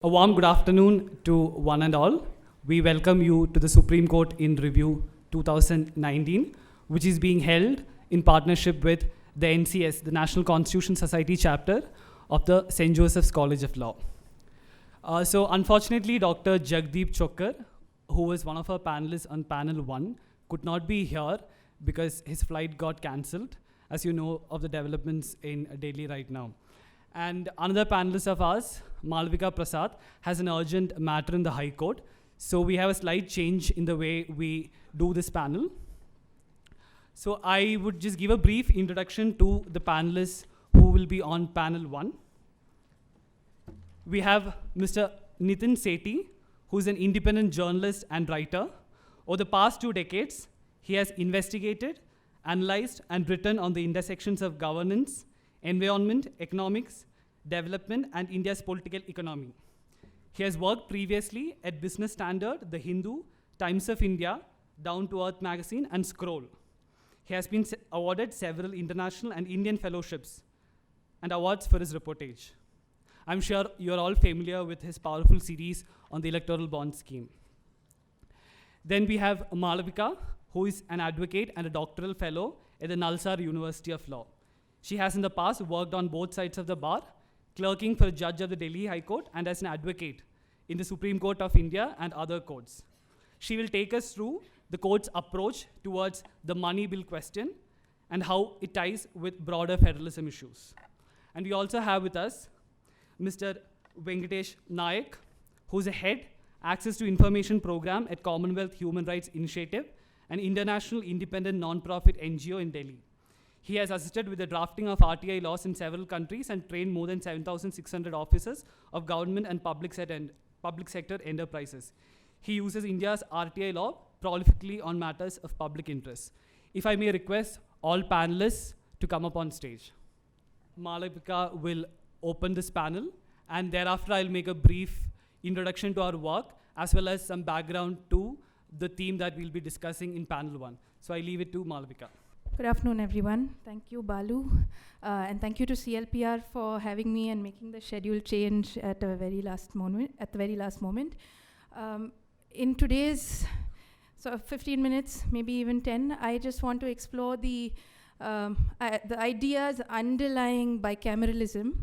A warm good afternoon to one and all. We welcome you to the Supreme Court in Review 2019, which is being held in partnership with the NCS, the National Constitution Society chapter of the St. Joseph's College of Law. So unfortunately, Dr. Jagdeep Chokkar, who was one of our panelists on panel 1, could not be here because his flight got cancelled, as you know of the developments in Delhi right now. And another panelist of ours, Malavika Prasad, has an urgent matter in the High Court. So we have a slight change in the way we do this panel. So I would just give a brief introduction to the panelists who will be on panel 1. We have Mr. Nitin Sethi, who is an independent journalist and writer. Over the past 2 decades, he has investigated, analyzed, and written on the intersections of governance, environment, economics, development, and India's political economy. He has worked previously at Business Standard, The Hindu, Times of India, Down to Earth magazine, and Scroll. He has been awarded several international and Indian fellowships and awards for his reportage. I'm sure you're all familiar with his powerful series on the electoral bond scheme. Then we have Malavika, who is an advocate and a doctoral fellow at the NALSAR University of Law. She has in the past worked on both sides of the bar, clerking for a judge of the Delhi High Court and as an advocate in the Supreme Court of India and other courts. She will take us through the court's approach towards the money bill question and how it ties with broader federalism issues. And we also have with us Mr. Venkatesh Nayak, who's a head Access to Information Program at Commonwealth Human Rights Initiative, an international independent non-profit NGO in Delhi. He has assisted with the drafting of RTI laws in several countries and trained more than 7,600 officers of government and public sector enterprises. He uses India's RTI law prolifically on matters of public interest. If I may request all panelists to come up on stage. Malavika will open this panel, and thereafter I'll make a brief introduction to our work as well as some background to the theme that we'll be discussing in panel 1. So I leave it to Malavika. Good afternoon, everyone. Thank you, Balu. And thank you to CLPR for having me and making the schedule change at the very last moment. In today's 15 minutes, maybe even 10, I just want to explore the ideas underlying bicameralism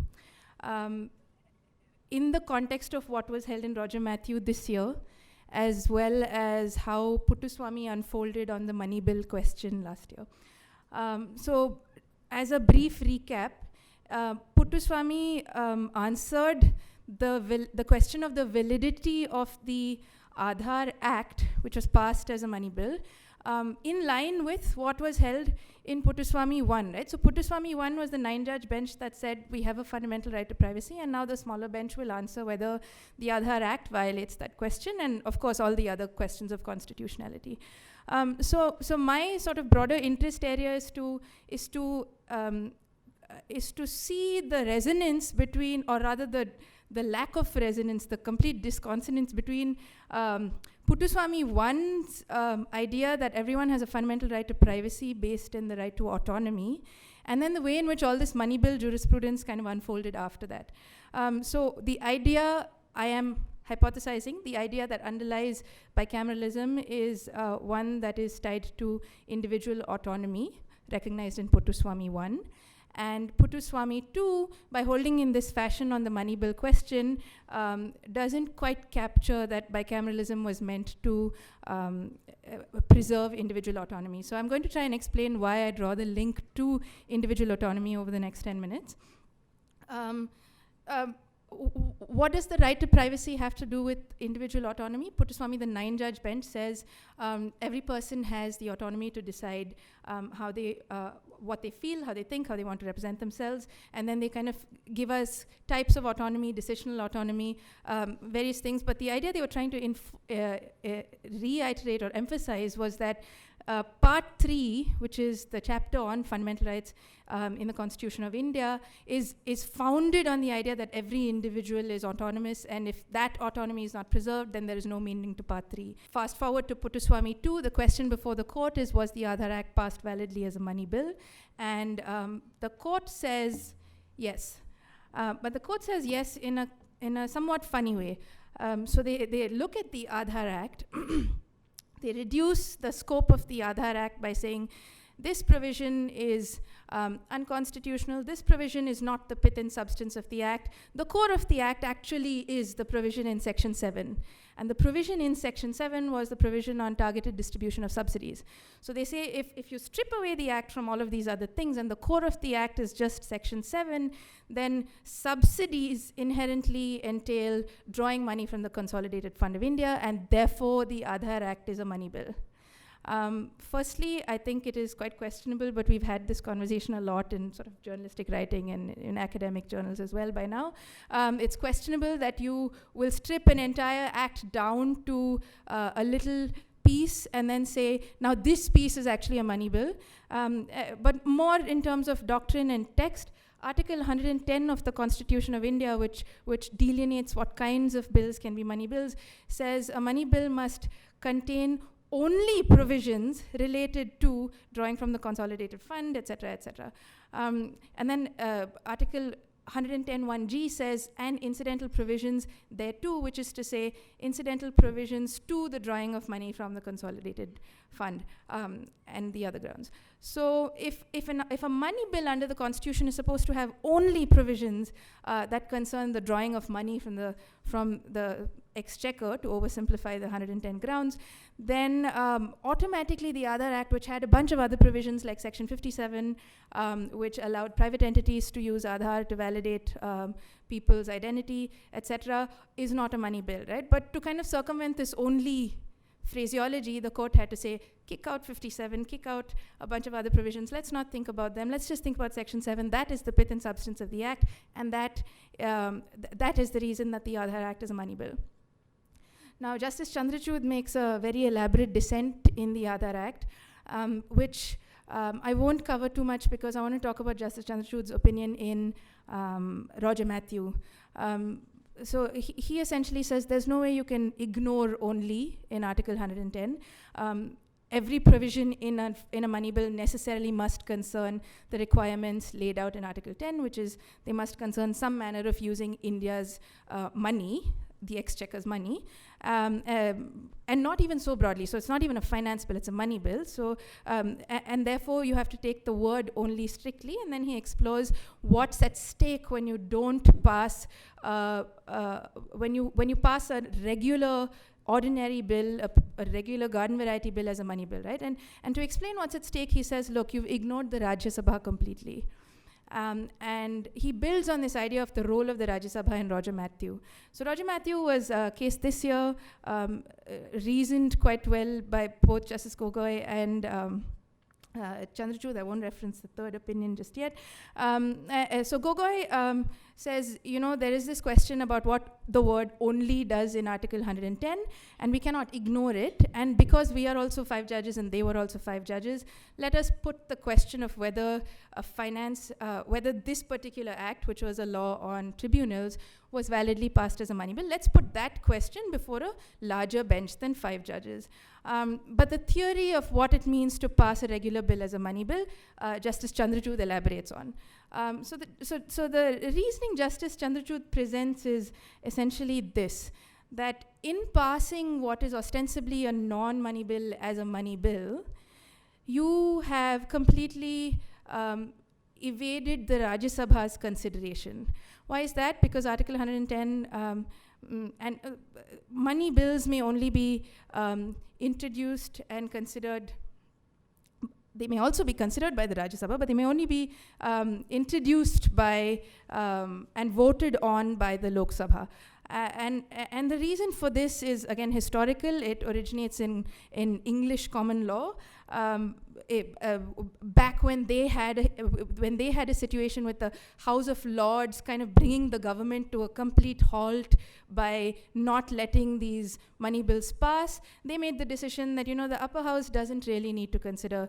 in the context of what was held in Roger Matthew this year, as well as how Puttaswamy unfolded on the money bill question last year. So, as a brief recap, Puttaswamy answered the question of the validity of the Aadhaar Act, which was passed as a money bill, in line with what was held in Puttaswamy 1, right? So Puttaswamy 1 was the 9-judge bench that said we have a fundamental right to privacy, and now the smaller bench will answer whether the Aadhaar Act violates that question, and of course all the other questions of constitutionality. So my sort of broader interest area is to see the resonance between, or rather the lack of resonance, the complete disconsonance between Puttaswamy 1's idea that everyone has a fundamental right to privacy based in the right to autonomy, and then the way in which all this money bill jurisprudence kind of unfolded after that. So the idea I am hypothesizing, the idea that underlies bicameralism is one that is tied to individual autonomy, recognized in Puttaswamy 1. And Puttaswamy 2, by holding in this fashion on the money bill question, doesn't quite capture that bicameralism was meant to preserve individual autonomy. So I'm going to try and explain why I draw the link to individual autonomy over the next 10 minutes. What does the right to privacy have to do with individual autonomy? Puttaswamy, the 9-judge bench, says every person has the autonomy to decide what they feel, how they think, how they want to represent themselves, and then they kind of give us types of autonomy, decisional autonomy, various things. But the idea they were trying to reiterate or emphasize was that Part 3, which is the chapter on fundamental rights in the Constitution of India, is founded on the idea that every individual is autonomous, and if that autonomy is not preserved, then there is no meaning to Part 3. Fast forward to Puttaswamy 2, the question before the court is, was the Aadhaar Act passed validly as a money bill? And the court says yes. But the court says yes in a in a somewhat funny way. So they look at the Aadhaar Act, they reduce the scope of the Aadhaar Act by saying, this provision is unconstitutional, this provision is not the pith and substance of the Act. The core of the Act actually is the provision in Section 7. And the provision in Section 7 was the provision on targeted distribution of subsidies. So they say if you strip away the Act from all of these other things and the core of the Act is just Section 7, then subsidies inherently entail drawing money from the Consolidated Fund of India, and therefore the Aadhaar Act is a money bill. Firstly, I think it is quite questionable, but we've had this conversation a lot in sort of journalistic writing and in academic journals as well by now. It's questionable that you will strip an entire act down to a little piece and then say, now this piece is actually a money bill. But more in terms of doctrine and text, Article 110 of the Constitution of India, which delineates what kinds of bills can be money bills, says a money bill must contain only provisions related to drawing from the consolidated fund, etc., etc. And then Article 110(1)(g) says, and incidental provisions thereto, which is to say, incidental provisions to the drawing of money from the consolidated fund, and the other grounds. So if a money bill under the Constitution is supposed to have only provisions that concern the drawing of money from the exchequer, to oversimplify the 110 grounds, then automatically the Aadhaar Act, which had a bunch of other provisions like Section 57, which allowed private entities to use Aadhaar to validate people's identity, etc., is not a money bill, right? But to kind of circumvent this only phraseology, the court had to say, kick out 57, kick out a bunch of other provisions, let's not think about them, let's just think about Section 7, that is the pith and substance of the Act, and that is the reason that the Aadhaar Act is a money bill. Now, Justice Chandrachud makes a very elaborate dissent in the Aadhaar Act, which I won't cover too much because I want to talk about Justice Chandrachud's opinion in Roger Matthew. So he essentially says there's no way you can ignore only in Article 110. Every provision in a money bill necessarily must concern the requirements laid out in Article 10, which is they must concern some manner of using India's money, the exchequer's money, and not even so broadly. So it's not even a finance bill, it's a money bill. So, and therefore you have to take the word only strictly, and then he explores what's at stake when you don't pass, when you pass a regular ordinary bill, a regular garden variety bill as a money bill, right? And to explain what's at stake, he says, look, you've ignored the Rajya Sabha completely. And he builds on this idea of the role of the Rajya Sabha in Roger Matthew. So Roger Matthew was a case this year, reasoned quite well by both Justice Gogoi and Chandrachud. I won't reference the third opinion just yet. So Gogoi says, you know, there is this question about what the word only does in Article 110, and we cannot ignore it. And because we are also 5 judges and they were also 5 judges, let us put the question of whether whether this particular act, which was a law on tribunals, was validly passed as a money bill. Let's put that question before a larger bench than 5 judges. But the theory of what it means to pass a regular bill as a money bill, Justice Chandrachud elaborates on. So the reasoning Justice Chandrachud presents is essentially this, that in passing what is ostensibly a non-money bill as a money bill, you have completely evaded the Rajya Sabha's consideration. Why is that? Because Article 110 money bills may only be introduced and considered. They may also be considered by the Rajya Sabha, but they may only be introduced by and voted on by the Lok Sabha. And the reason for this is, again, historical. It originates in English common law. Back when they had a situation with the House of Lords kind of bringing the government to a complete halt by not letting these money bills pass, they made the decision that, you know, the upper house doesn't really need to consider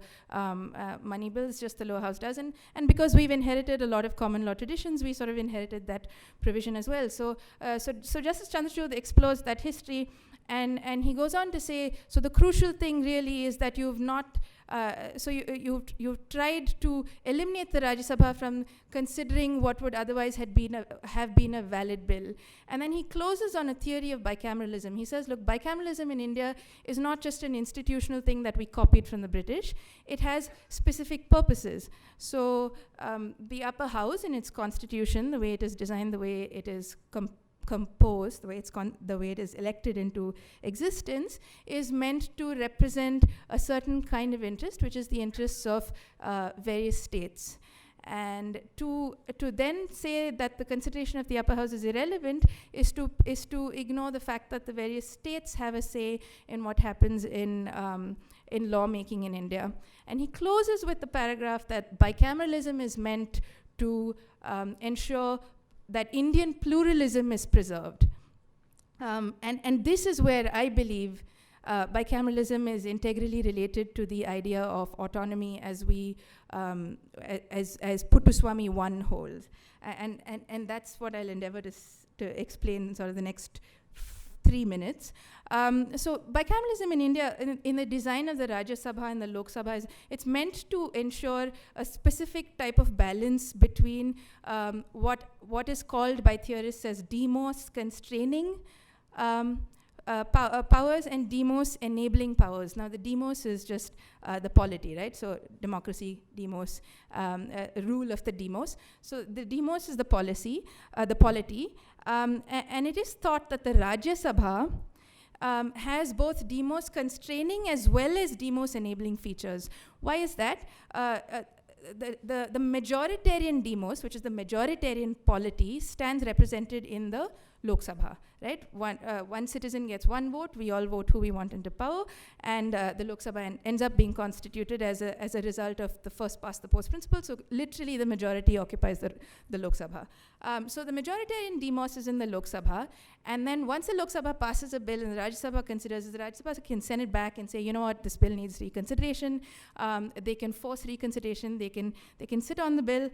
money bills, just the lower house does. And because we've inherited a lot of common law traditions, we sort of inherited that provision as well. So Justice Chandrachud explores that history And he goes on to say, so the crucial thing really is that you've not, you've tried to eliminate the Rajya Sabha from considering what would otherwise have been a valid bill. And then he closes on a theory of bicameralism. He says, look, bicameralism in India is not just an institutional thing that we copied from the British. It has specific purposes. So the upper house in its constitution, the way it is designed, the way it is composed, the way it is elected into existence, is meant to represent a certain kind of interest, which is the interests of various states. And to then say that the consideration of the upper house is irrelevant is to ignore the fact that the various states have a say in what happens in lawmaking in India. And he closes with the paragraph that bicameralism is meant to ensure that Indian pluralism is preserved. And this is where I believe bicameralism is integrally related to the idea of autonomy as as Puttaswamy 1 holds. And that's what I'll endeavor to explain in sort of the next 3 minutes. So bicameralism in India, in the design of the Rajya Sabha and the Lok Sabha, it's meant to ensure a specific type of balance between what is called by theorists as demos constraining powers and demos enabling powers. Now the demos is just the polity, right? So democracy, demos, rule of the demos. So the demos is the policy, the polity, and it is thought that the Rajya Sabha has both demos constraining as well as demos enabling features. Why is that? The majoritarian demos, which is the majoritarian polity, stands represented in the Lok Sabha, right? One citizen gets one vote, we all vote who we want into power, and the Lok Sabha ends up being constituted as a result of the first past the post principle. So literally the majority occupies the Lok Sabha. So the majoritarian demos is in the Lok Sabha, and then once the Lok Sabha passes a bill and the Rajya Sabha considers, the Rajya Sabha can send it back and say, you know what, this bill needs reconsideration. They can force reconsideration, they can sit on the bill.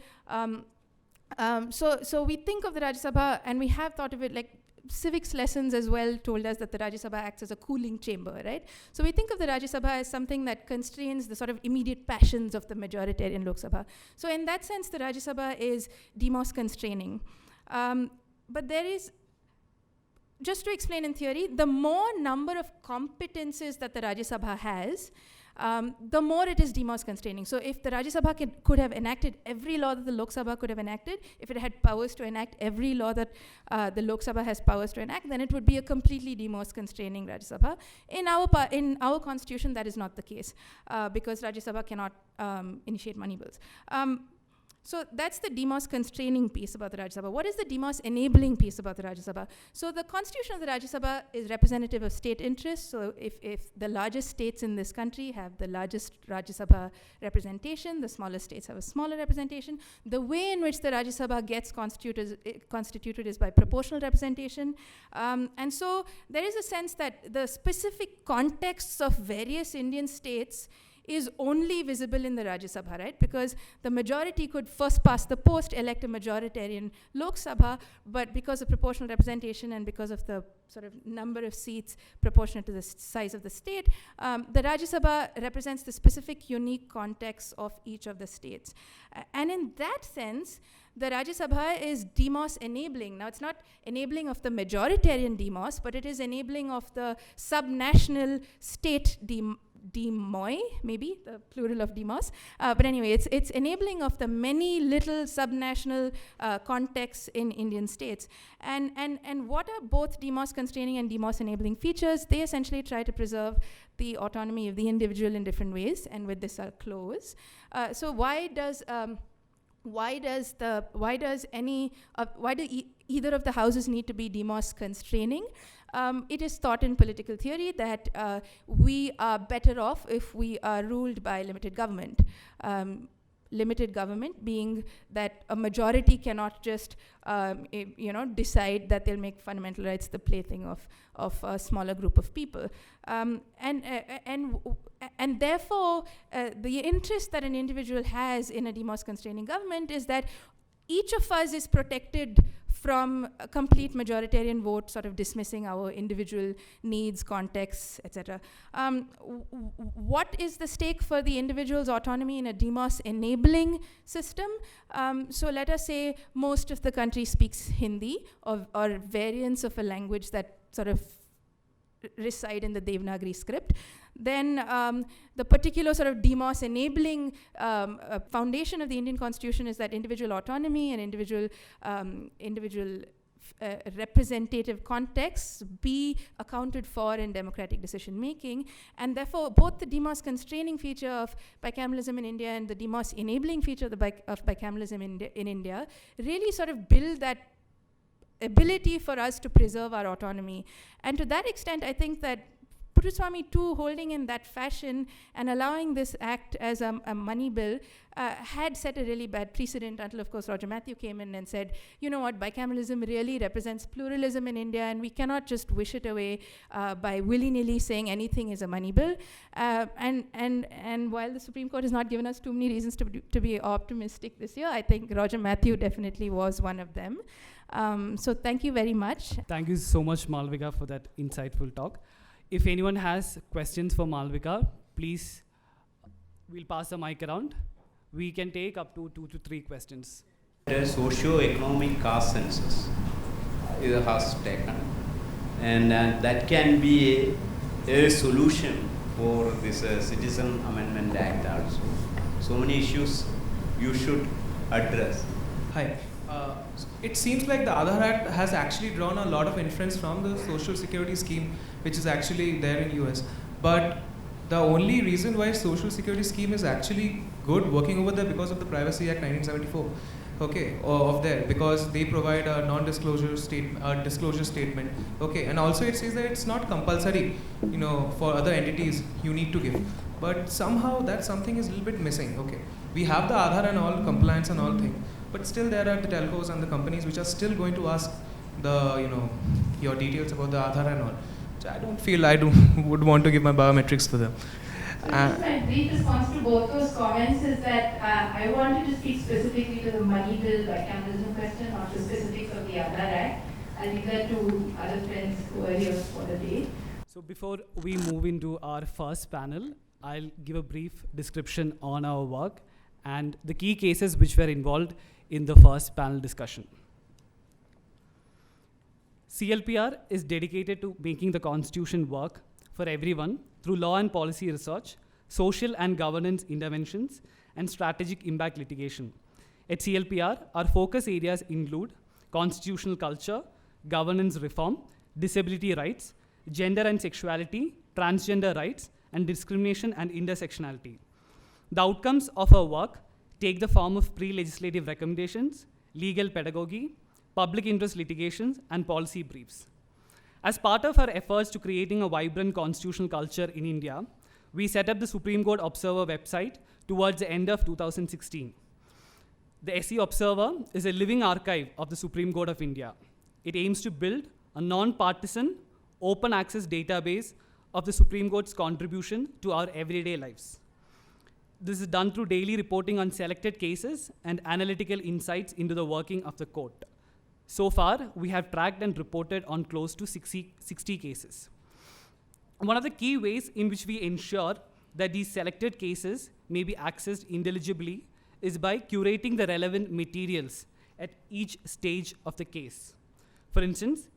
So we think of the Rajya Sabha, and we have thought of it like civics lessons as well told us that the Rajya Sabha acts as a cooling chamber, right? So we think of the Rajya Sabha as something that constrains the sort of immediate passions of the majoritarian Lok Sabha. So in that sense, the Rajya Sabha is demos constraining. But there is, just to explain in theory, the more number of competences that the Rajya Sabha has, the more it is demos constraining. So if the Rajya Sabha could have enacted every law that the Lok Sabha could have enacted, if it had powers to enact every law that the Lok Sabha has powers to enact, then it would be a completely demos constraining Rajya Sabha. In our constitution, that is not the case, because Rajya Sabha cannot initiate money bills. So that's the demos constraining piece about the Rajya Sabha. What is the demos enabling piece about the Rajya Sabha? So the constitution of the Rajya Sabha is representative of state interests. So if the largest states in this country have the largest Rajya Sabha representation, the smaller states have a smaller representation. The way in which the Rajya Sabha gets constituted is by proportional representation. And so there is a sense that the specific contexts of various Indian states is only visible in the Rajya Sabha, right? Because the majority could first past the post elect a majoritarian Lok Sabha, but because of proportional representation and because of the sort of number of seats proportionate to the size of the state, the Rajya Sabha represents the specific unique context of each of the states. And in that sense, the Rajya Sabha is demos enabling. Now, it's not enabling of the majoritarian demos, but it is enabling of the subnational state demoi, maybe, the plural of demos. But anyway, it's enabling of the many little subnational contexts in Indian states. And what are both demos constraining and demos enabling features? They essentially try to preserve the autonomy of the individual in different ways, and with this I'll close. So why do either of the houses need to be demos constraining? It is thought in political theory that we are better off if we are ruled by limited government. Limited government being that a majority cannot just decide that they'll make fundamental rights the plaything of a smaller group of people. And therefore, the interest that an individual has in a demos constraining government is that each of us is protected from a complete majoritarian vote, sort of dismissing our individual needs, contexts, etc. What is the stake for the individual's autonomy in a demos enabling system? So let us say most of the country speaks Hindi or variants of a language that sort of reside in the Devanagari script. Then the particular sort of demos enabling foundation of the Indian Constitution is that individual autonomy and individual representative contexts be accounted for in democratic decision making, and therefore both the demos constraining feature of bicameralism in India and the demos enabling feature of bicameralism in India really sort of build that ability for us to preserve our autonomy. And to that extent, I think that Puttaswamy too, holding in that fashion and allowing this act as a money bill, had set a really bad precedent until, of course, Roger Matthew came in and said, you know what, bicameralism really represents pluralism in India, and we cannot just wish it away by willy-nilly saying anything is a money bill. And while the Supreme Court has not given us too many reasons to be optimistic this year, I think Roger Matthew definitely was one of them. So thank you very much. Thank you so much, Malavika, for that insightful talk. If anyone has questions for Malavika, please, we'll pass the mic around. We can take up to 2 to 3 questions. The socio-economic caste census has taken, and that can be a solution for this Citizen Amendment Act also. So many issues you should address. Hi. It seems like the Aadhaar Act has actually drawn a lot of inference from the Social Security scheme, which is actually there in US. But the only reason why Social Security scheme is actually good working over there because of the Privacy Act 1974, okay, of there, because they provide a non-disclosure disclosure statement, okay, and also it says that it's not compulsory, you know, for other entities you need to give. But somehow that something is a little bit missing, okay. We have the Aadhaar and all compliance and all thing. But still there are the telcos and the companies which are still going to ask the, you know, your details about the Aadhaar and all. So I don't feel would want to give my biometrics to them. So just my brief response to both those comments is that I wanted to speak specifically to the money bill bicameralism question, not the specifics of the Aadhaar Act. I'll leave that to other friends who are here for the day. So before we move into our first panel, I'll give a brief description on our work and the key cases which were involved in the first panel discussion. CLPR is dedicated to making the Constitution work for everyone through law and policy research, social and governance interventions, and strategic impact litigation. At CLPR, our focus areas include constitutional culture, governance reform, disability rights, gender and sexuality, transgender rights, and discrimination and intersectionality. The outcomes of our work take the form of pre-legislative recommendations, legal pedagogy, public interest litigations, and policy briefs. As part of our efforts to creating a vibrant constitutional culture in India, we set up the Supreme Court Observer website towards the end of 2016. The SC Observer is a living archive of the Supreme Court of India. It aims to build a non-partisan, open access database of the Supreme Court's contribution to our everyday lives. This is done through daily reporting on selected cases and analytical insights into the working of the court. So far, we have tracked and reported on close to 60 cases. One of the key ways in which we ensure that these selected cases may be accessed intelligibly is by curating the relevant materials at each stage of the case. For instance,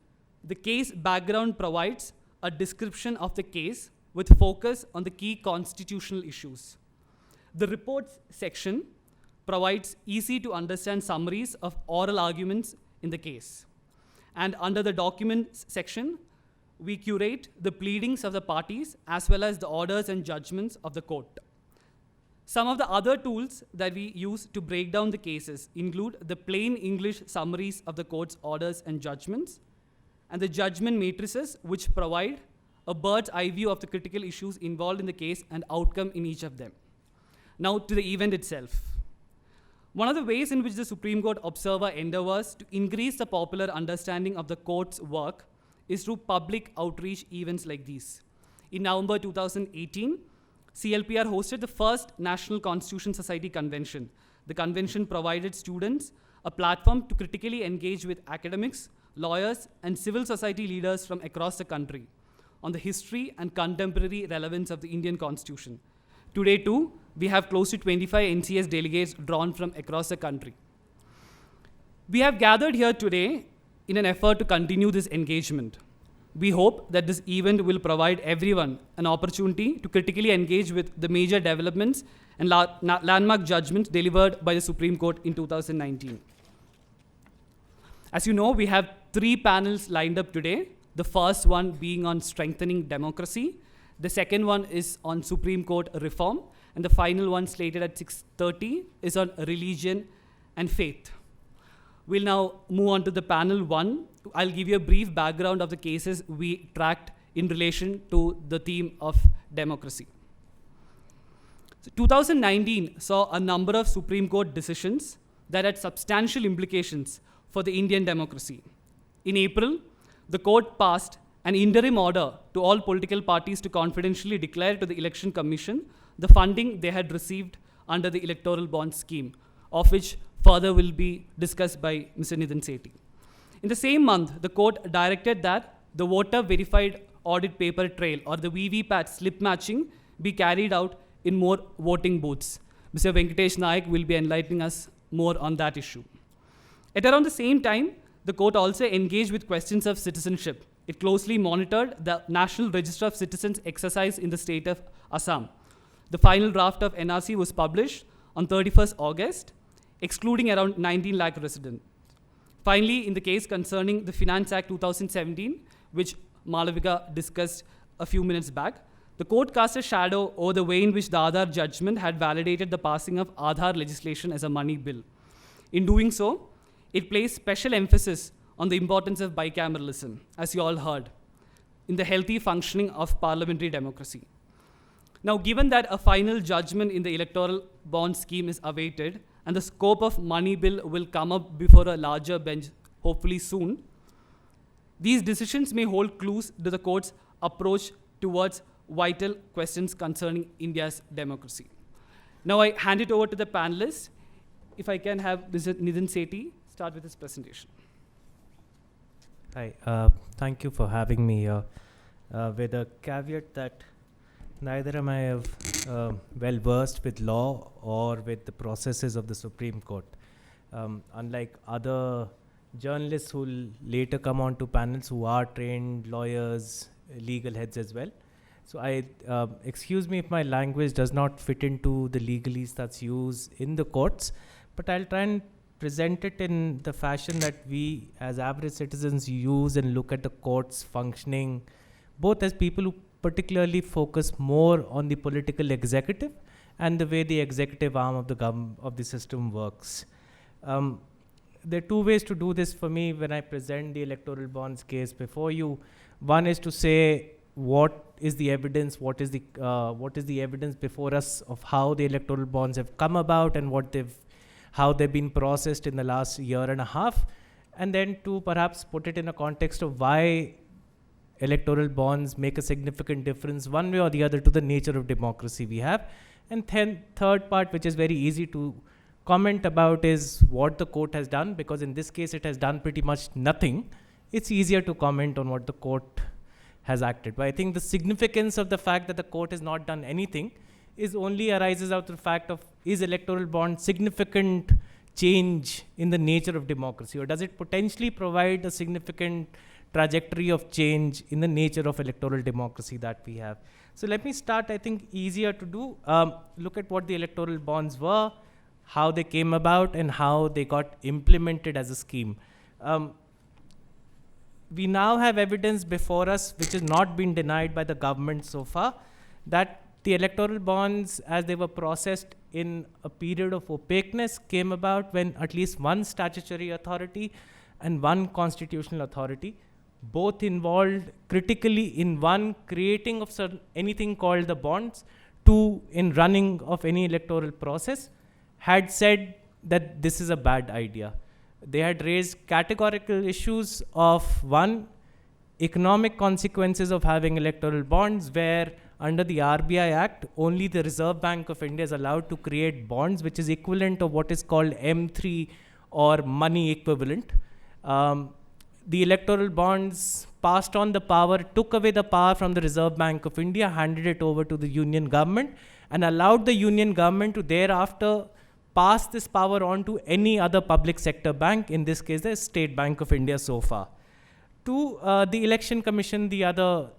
the case background provides a description of the case with focus on the key constitutional issues. The reports section provides easy to understand summaries of oral arguments in the case. And under the documents section, we curate the pleadings of the parties as well as the orders and judgments of the court. Some of the other tools that we use to break down the cases include the plain English summaries of the court's orders and judgments, and the judgment matrices, which provide a bird's eye view of the critical issues involved in the case and outcome in each of them. Now to the event itself. One of the ways in which the Supreme Court Observer endeavors to increase the popular understanding of the court's work is through public outreach events like these. In November 2018, CLPR hosted the first National Constitution Society Convention. The convention provided students a platform to critically engage with academics, lawyers, and civil society leaders from across the country on the history and contemporary relevance of the Indian Constitution. Today, too, we have close to 25 NCS delegates drawn from across the country. We have gathered here today in an effort to continue this engagement. We hope that this event will provide everyone an opportunity to critically engage with the major developments and landmark judgments delivered by the Supreme Court in 2019. As you know, we have 3 panels lined up today. The first one being on strengthening democracy. The second one is on Supreme Court reform. And the final one, slated at 6:30, is on religion and faith. We'll now move on to the panel 1. I'll give you a brief background of the cases we tracked in relation to the theme of democracy. So 2019 saw a number of Supreme Court decisions that had substantial implications for the Indian democracy. In April, the court passed an interim order to all political parties to confidentially declare to the Election Commission the funding they had received under the electoral bond scheme, of which further will be discussed by Mr. Nitin Sethi. In the same month, the court directed that the voter verified audit paper trail, or the VVPAT slip matching, be carried out in more voting booths. Mr. Venkatesh Nayak will be enlightening us more on that issue. At around the same time, the court also engaged with questions of citizenship. It closely monitored the National Register of Citizens exercise in the state of Assam. The final draft of NRC was published on 31st August, excluding around 19 lakh residents. Finally, in the case concerning the Finance Act 2017, which Malavika discussed a few minutes back, the court cast a shadow over the way in which the Aadhaar judgment had validated the passing of Aadhaar legislation as a money bill. In doing so, it placed special emphasis on the importance of bicameralism, as you all heard, in the healthy functioning of parliamentary democracy. Now, given that a final judgment in the electoral bond scheme is awaited, and the scope of money bill will come up before a larger bench, hopefully soon, these decisions may hold clues to the court's approach towards vital questions concerning India's democracy. Now I hand it over to the panelists. If I can have Mr. Nitin Sethi start with his presentation. Hi, thank you for having me here. With a caveat that neither am I well versed with law or with the processes of the Supreme Court. Unlike other journalists who will later come on to panels who are trained lawyers, legal heads as well. So excuse me if my language does not fit into the legalese that's used in the courts, but I'll try and present it in the fashion that we as average citizens use and look at the courts functioning, both as people who particularly focus more on the political executive and the way the executive arm of the system works. There are 2 ways to do this for me when I present the electoral bonds case before you. One is to say what is the evidence, what is the evidence before us of how the electoral bonds have come about and how they've been processed in the last year and a half, and then to perhaps put it in a context of why electoral bonds make a significant difference one way or the other to the nature of democracy we have. And then third part, which is very easy to comment about, is what the court has done, because in this case it has done pretty much nothing. It's easier to comment on what the court has acted. But I think the significance of the fact that the court has not done anything is only arises out of the fact of, is electoral bond significant change in the nature of democracy, or does it potentially provide a significant trajectory of change in the nature of electoral democracy that we have? So let me start, I think easier to do, look at what the electoral bonds were, how they came about, and how they got implemented as a scheme. We now have evidence before us, which has not been denied by the government so far, that the electoral bonds, as they were processed in a period of opaqueness, came about when at least one statutory authority and one constitutional authority, both involved critically in one, creating of anything called the bonds, two, in running of any electoral process, had said that this is a bad idea. They had raised categorical issues of, one, economic consequences of having electoral bonds, where under the RBI Act, only the Reserve Bank of India is allowed to create bonds, which is equivalent of what is called M3 or money equivalent. The electoral bonds passed on the power, took away the power from the Reserve Bank of India, handed it over to the Union government, and allowed the Union government to thereafter pass this power on to any other public sector bank, in this case the State Bank of India so far. To the Election Commission, the other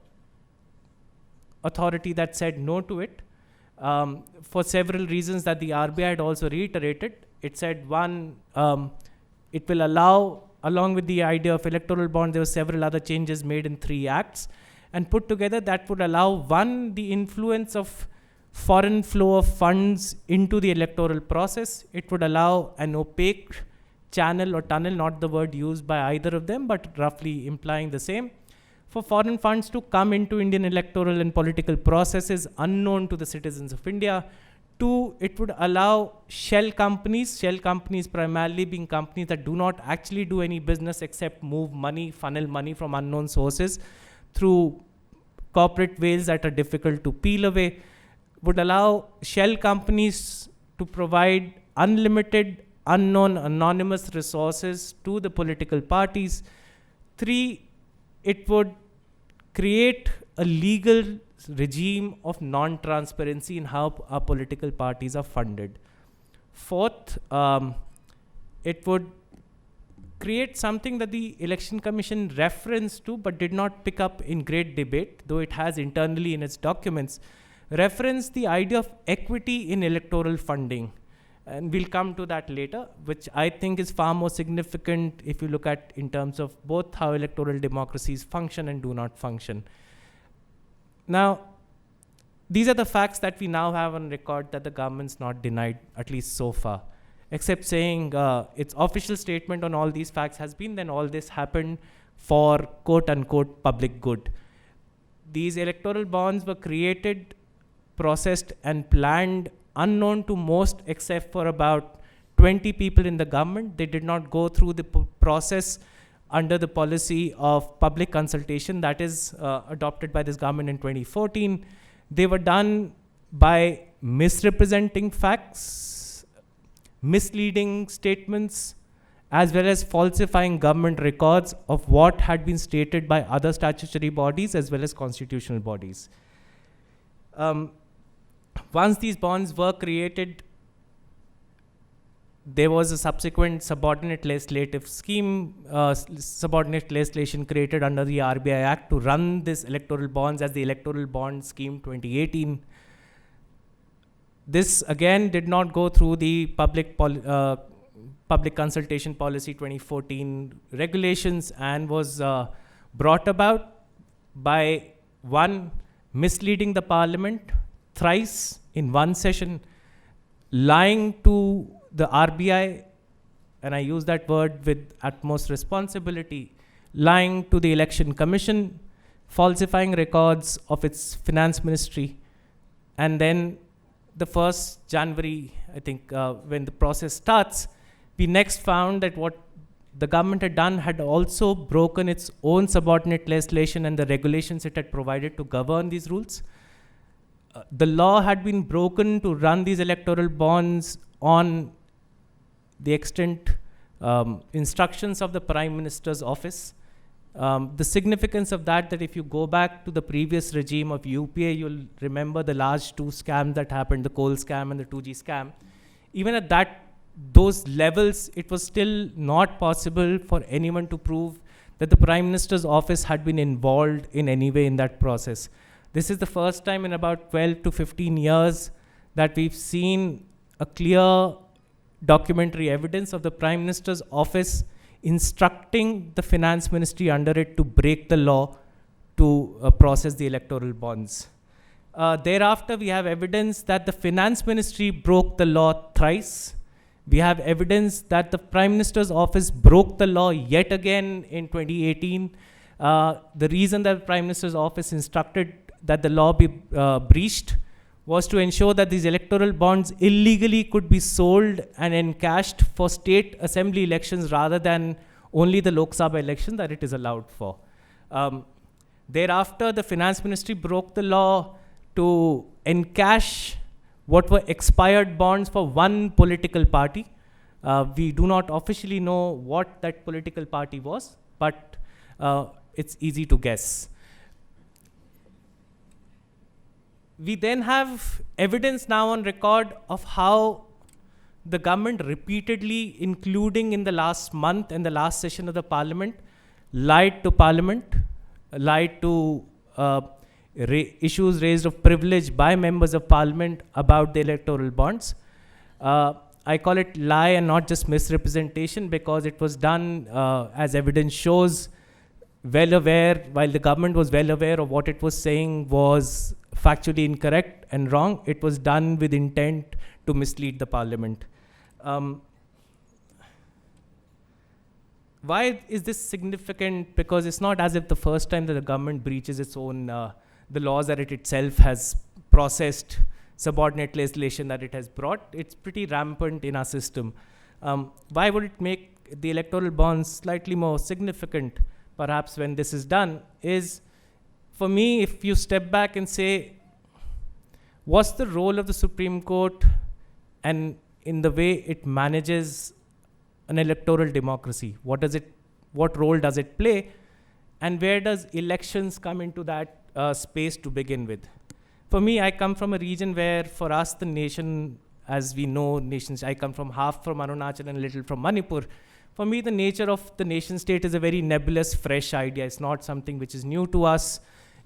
authority that said no to it, for several reasons that the RBI had also reiterated. It said, one, it will allow, along with the idea of electoral bond, there were several other changes made in 3 acts, and put together that would allow, one, the influence of foreign flow of funds into the electoral process. It would allow an opaque channel or tunnel, not the word used by either of them, but roughly implying the same, for foreign funds to come into Indian electoral and political processes unknown to the citizens of India. 2, it would allow shell companies primarily being companies that do not actually do any business except move money, funnel money from unknown sources through corporate veils that are difficult to peel away, would allow shell companies to provide unlimited, unknown, anonymous resources to the political parties. 3, it would create a legal regime of non-transparency in how our political parties are funded. 4th, it would create something that the Election Commission referenced to but did not pick up in great debate, though it has internally in its documents, referenced the idea of equity in electoral funding. And we'll come to that later, which I think is far more significant if you look at in terms of both how electoral democracies function and do not function. Now, these are the facts that we now have on record that the government's not denied, at least so far, except saying its official statement on all these facts has been then all this happened for quote-unquote public good. These electoral bonds were created, processed and planned unknown to most except for about 20 people in the government. They did not go through the process under the policy of public consultation that is adopted by this government in 2014. They were done by misrepresenting facts, misleading statements, as well as falsifying government records of what had been stated by other statutory bodies as well as constitutional bodies. Once these bonds were created, there was a subsequent subordinate legislative scheme, subordinate legislation created under the RBI Act to run this electoral bonds as the Electoral Bond Scheme 2018. This again did not go through the public consultation policy 2014 regulations and was brought about by, one, misleading the parliament thrice in one session, lying to the RBI, and I use that word with utmost responsibility, lying to the Election Commission, falsifying records of its finance ministry, and then the 1st January, I think, when the process starts, we next found that what the government had done had also broken its own subordinate legislation and the regulations it had provided to govern these rules. The law had been broken to run these electoral bonds on the extent instructions of the Prime Minister's office. The significance of that if you go back to the previous regime of UPA, you'll remember the large 2 scams that happened, the coal scam and the 2G scam. Even at those levels, it was still not possible for anyone to prove that the Prime Minister's office had been involved in any way in that process. This is the first time in about 12 to 15 years that we've seen a clear documentary evidence of the Prime Minister's office instructing the finance ministry under it to break the law to process the electoral bonds. Thereafter, we have evidence that the finance ministry broke the law thrice. We have evidence that the Prime Minister's office broke the law yet again in 2018. The reason that the Prime Minister's office instructed that the law be breached was to ensure that these electoral bonds illegally could be sold and encashed for state assembly elections rather than only the Lok Sabha election that it is allowed for. Thereafter, the finance ministry broke the law to encash what were expired bonds for one political party. We do not officially know what that political party was, but it's easy to guess. We then have evidence now on record of how the government repeatedly, including in the last month and the last session of the parliament, lied to parliament, lied to issues raised of privilege by members of parliament about the electoral bonds. I call it lie and not just misrepresentation, because it was done, as evidence shows, well aware, while the government was well aware of what it was saying was factually incorrect and wrong. It was done with intent to mislead the parliament. Why is this significant? Because it's not as if the first time that the government breaches its own, the laws that it itself has processed, subordinate legislation that it has brought. It's pretty rampant in our system. Why would it make the electoral bonds slightly more significant, perhaps, when this is done? Is, for me, if you step back and say, what's the role of the Supreme Court and in the way it manages an electoral democracy? What role does it play? And where does elections come into that space to begin with? For me, I come from a region where, for us, the nation, as we know, nations, I come from half from Arunachal and a little from Manipur. For me, the nature of the nation state is a very nebulous, fresh idea. It's not something which is new to us.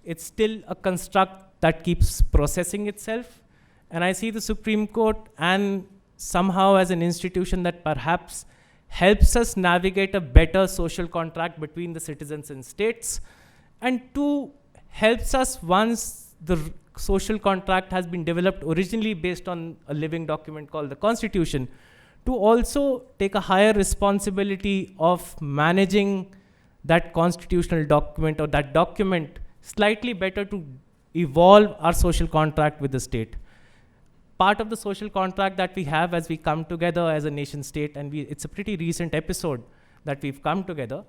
It's still a construct that keeps processing itself. And I see the Supreme Court and somehow as an institution that perhaps helps us navigate a better social contract between the citizens and states, and two, helps us, once the social contract has been developed originally based on a living document called the Constitution, to also take a higher responsibility of managing that constitutional document or that document slightly better to evolve our social contract with the state. Part of the social contract that we have as we come together as a nation state, and it's a pretty recent episode that we've come together,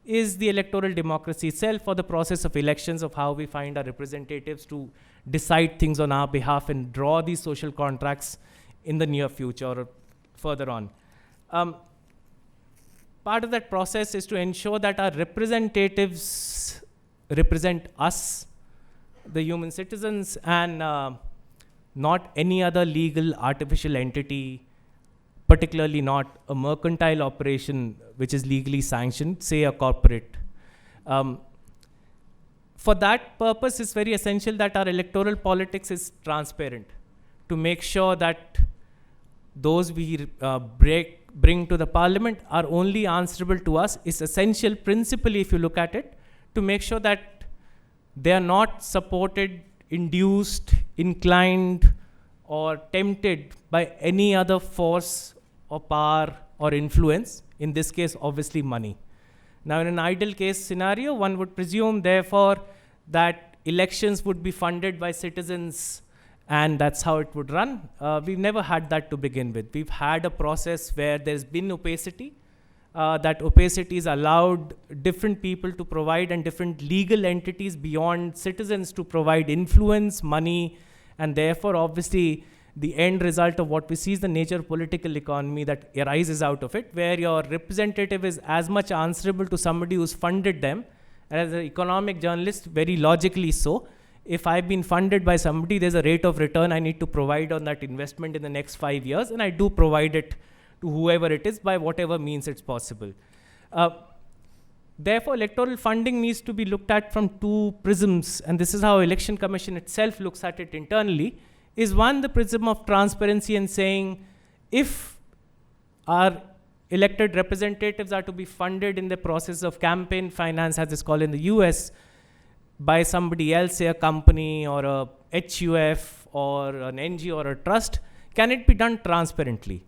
is the electoral democracy itself, or the process of elections, of how we find our representatives to decide things on our behalf and draw these social contracts in the near future or further on. Part of that process is to ensure that our representatives represent us, the human citizens, and not any other legal artificial entity, particularly not a mercantile operation which is legally sanctioned, say a corporate. For that purpose, it's very essential that our electoral politics is transparent, to make sure that those we bring to the parliament are only answerable to us. Is essential, principally, if you look at it, to make sure that they are not supported, induced, inclined, or tempted by any other force or power or influence, in this case, obviously money. Now, in an ideal case scenario, one would presume, therefore, that elections would be funded by citizens, and that's how it would run. We've never had that to begin with. We've had a process where there's been opacity. That opacity has allowed different people to provide, and different legal entities beyond citizens to provide influence, money, and therefore, obviously, the end result of what we see is the nature of political economy that arises out of it, where your representative is as much answerable to somebody who's funded them. And as an economic journalist, very logically so, if I've been funded by somebody, there's a rate of return I need to provide on that investment in the next 5 years, and I do provide it to whoever it is by whatever means it's possible. Therefore, electoral funding needs to be looked at from two prisms, and this is how Election Commission itself looks at it internally. Is one, the prism of transparency, and saying, if our elected representatives are to be funded in the process of campaign finance, as it's called in the US, by somebody else, say a company or a HUF or an NGO or a trust, can it be done transparently?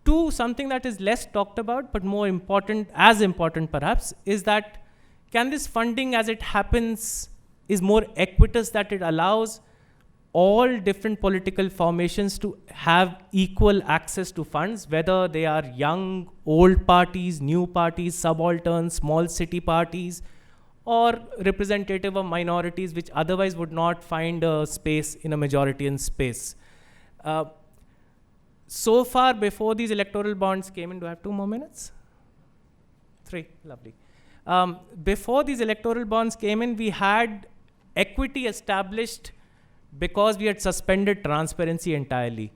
Two, something that is less talked about, but more important, as important perhaps, is that can this funding as it happens is more equitous, that it allows all different political formations to have equal access to funds, whether they are young, old parties, new parties, subalterns, small city parties, or representative of minorities which otherwise would not find a space in a majority space. so far, before these electoral bonds came in, do I have 2 more minutes? 3, lovely. Before these electoral bonds came in, we had equity established because we had suspended transparency entirely.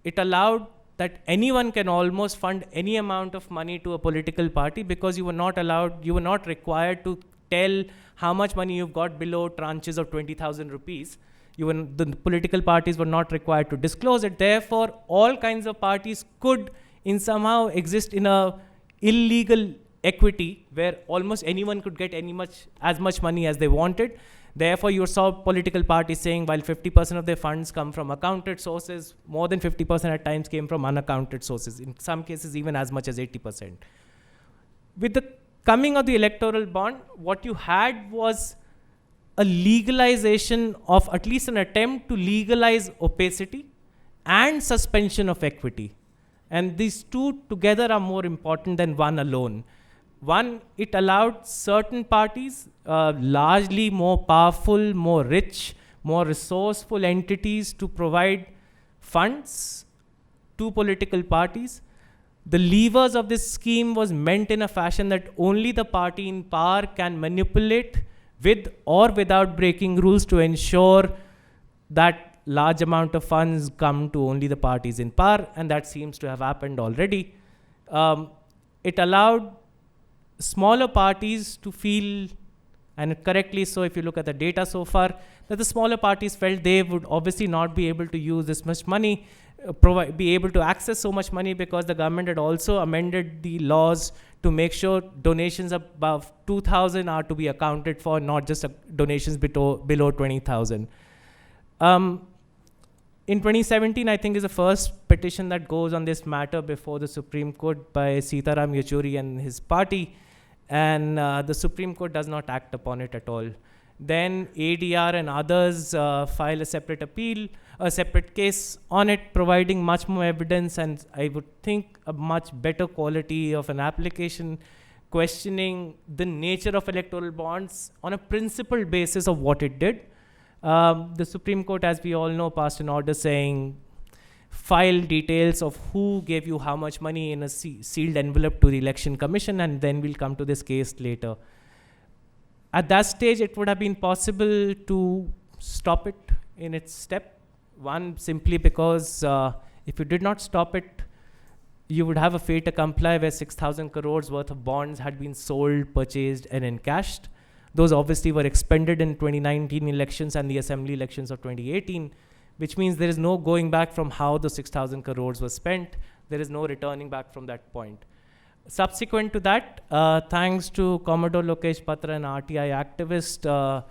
It allowed that anyone can almost fund any amount of money to a political party because you were not required to tell how much money you've got below tranches of 20,000 rupees. The political parties were not required to disclose it. Therefore, all kinds of parties could somehow exist in a illegal equity where almost anyone could get as much money as they wanted. Therefore, you saw political parties saying while 50% of their funds come from accounted sources, more than 50% at times came from unaccounted sources, in some cases even as much as 80%. With the coming of the electoral bond, what you had was a legalization of, at least an attempt to legalize opacity and suspension of equity. And these two together are more important than one alone. One, it allowed certain parties, largely more powerful, more rich, more resourceful entities to provide funds to political parties. The levers of this scheme was meant in a fashion that only the party in power can manipulate with or without breaking rules to ensure that large amount of funds come to only the parties in power, and that seems to have happened already. It allowed smaller parties to feel, and correctly so if you look at the data so far, that the smaller parties felt they would obviously not be able to use this much money, be able to access so much money, because the government had also amended the laws to make sure donations above 2,000 are to be accounted for, not just donations below 20,000. In 2017, I think is the first petition that goes on this matter before the Supreme Court by Sitaram Yechuri and his party, and the Supreme Court does not act upon it at all. Then ADR and others file a separate appeal, a separate case on it, providing much more evidence and I would think a much better quality of an application, questioning the nature of electoral bonds on a principled basis of what it did. The Supreme Court, as we all know, passed an order saying file details of who gave you how much money in a sealed envelope to the Election Commission, and then we'll come to this case later. At that stage, it would have been possible to stop it in its step. One, simply because if you did not stop it, you would have a fait accompli where 6,000 crores worth of bonds had been sold, purchased, and encashed. Those obviously were expended in 2019 elections and the assembly elections of 2018, which means there is no going back from how the 6,000 crores was spent. There is no returning back from that point. Subsequent to that, thanks to Commodore Lokesh Patra, an RTI activist,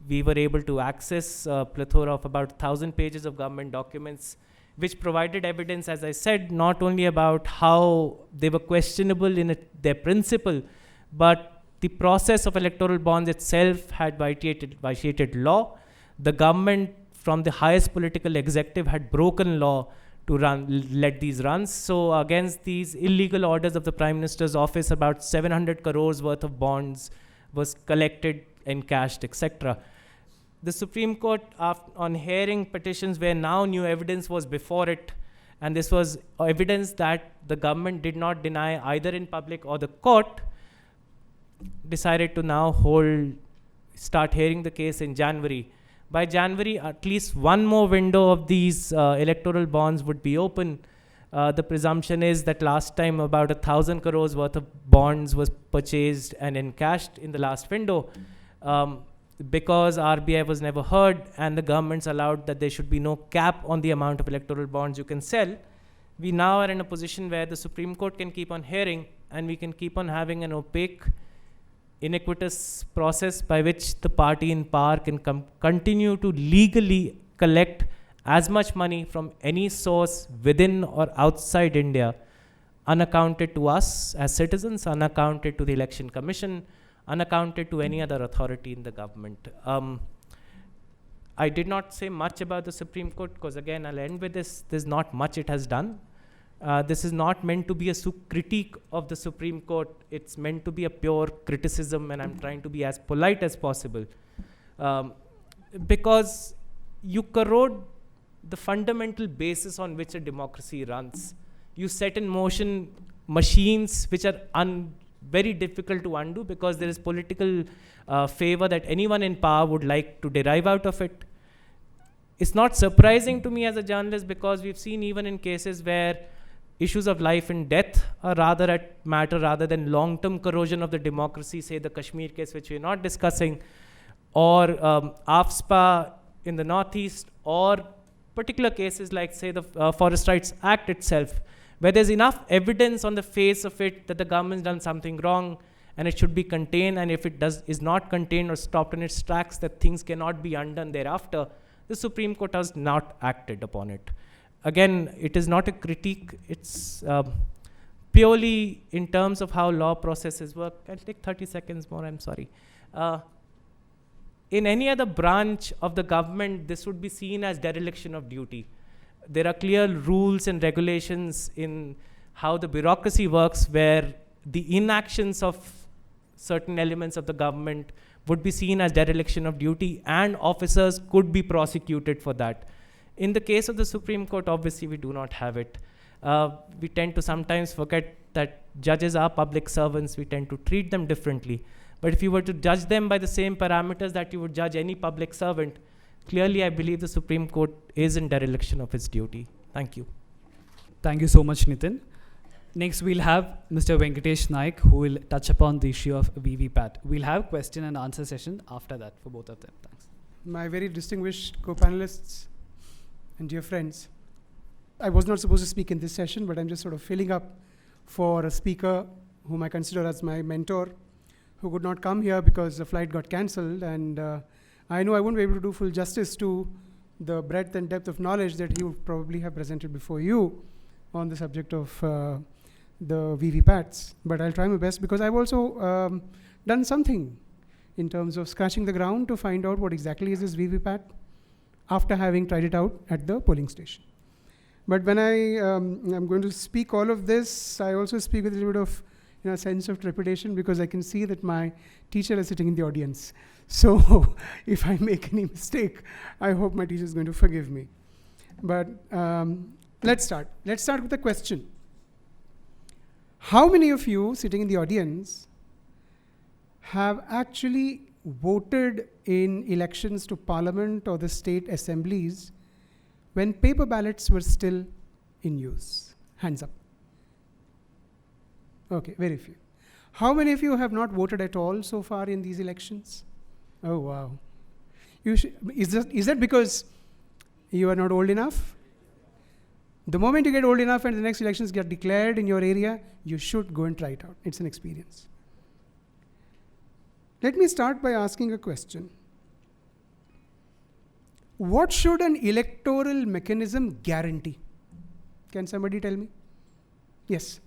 we were able to access a plethora of about 1,000 pages of government documents, which provided evidence, as I said, not only about how they were questionable in their principle, but the process of electoral bonds itself had vitiated law. The government, from the highest political executive, had broken law to let these run. So against these illegal orders of the Prime Minister's office, about 700 crores worth of bonds was collected, encashed, etc. The Supreme Court, on hearing petitions where now new evidence was before it, and this was evidence that the government did not deny either in public or the court, decided to now start hearing the case in January. By January, at least one more window of these electoral bonds would be open. The presumption is that last time about 1,000 crores worth of bonds was purchased and encashed in the last window. Because RBI was never heard and the governments allowed that there should be no cap on the amount of electoral bonds you can sell, we now are in a position where the Supreme Court can keep on hearing and we can keep on having an opaque, iniquitous process by which the party in power can continue to legally collect as much money from any source within or outside India, unaccounted to us as citizens, unaccounted to the Election Commission, unaccounted to any other authority in the government. I did not say much about the Supreme Court because, again, I'll end with this. There's not much it has done. This is not meant to be a critique of the Supreme Court. It's meant to be a pure criticism, and I'm trying to be as polite as possible. Because you corrode the fundamental basis on which a democracy runs. You set in motion machines which are very difficult to undo because there is political favor that anyone in power would like to derive out of it. It's not surprising to me as a journalist because we've seen even in cases where issues of life and death are rather at matter rather than long-term corrosion of the democracy, say the Kashmir case which we're not discussing, or AFSPA in the Northeast, or particular cases like say the Forest Rights Act itself, where there's enough evidence on the face of it that the government's done something wrong and it should be contained, and if it is not contained or stopped in its tracks, that things cannot be undone thereafter. The Supreme Court has not acted upon it. Again, it is not a critique, it's purely in terms of how law processes work. I'll take 30 seconds more, I'm sorry. In any other branch of the government, this would be seen as dereliction of duty. There are clear rules and regulations in how the bureaucracy works where the inactions of certain elements of the government would be seen as dereliction of duty and officers could be prosecuted for that. In the case of the Supreme Court, obviously we do not have it. We tend to sometimes forget that judges are public servants. We tend to treat them differently. But if you were to judge them by the same parameters that you would judge any public servant, clearly I believe the Supreme Court is in dereliction of its duty. Thank you. Thank you so much, Nitin. Next, we'll have Mr. Venkatesh Nayak, who will touch upon the issue of VVPAT. We'll have question and answer session after that for both of them. Thanks. My very distinguished co-panelists and dear friends, I was not supposed to speak in this session, but I'm just sort of filling up for a speaker whom I consider as my mentor, who could not come here because the flight got cancelled, and I know I won't be able to do full justice to the breadth and depth of knowledge that he would probably have presented before you on the subject of the VVPATs, but I'll try my best because I've also done something in terms of scratching the ground to find out what exactly is this VVPAT after having tried it out at the polling station. But when I'm going to speak all of this, I also speak with a little bit of sense of trepidation because I can see that my teacher is sitting in the audience. So if I make any mistake, I hope my teacher is going to forgive me. But let's start. Let's start with a question. How many of you sitting in the audience have actually voted in elections to parliament or the state assemblies when paper ballots were still in use? Hands up. Okay, very few. How many of you have not voted at all so far in these elections? Oh, wow. Is that because you are not old enough? The moment you get old enough and the next elections get declared in your area, you should go and try it out. It's an experience. Let me start by asking a question. What should an electoral mechanism guarantee? Can somebody tell me? Yes.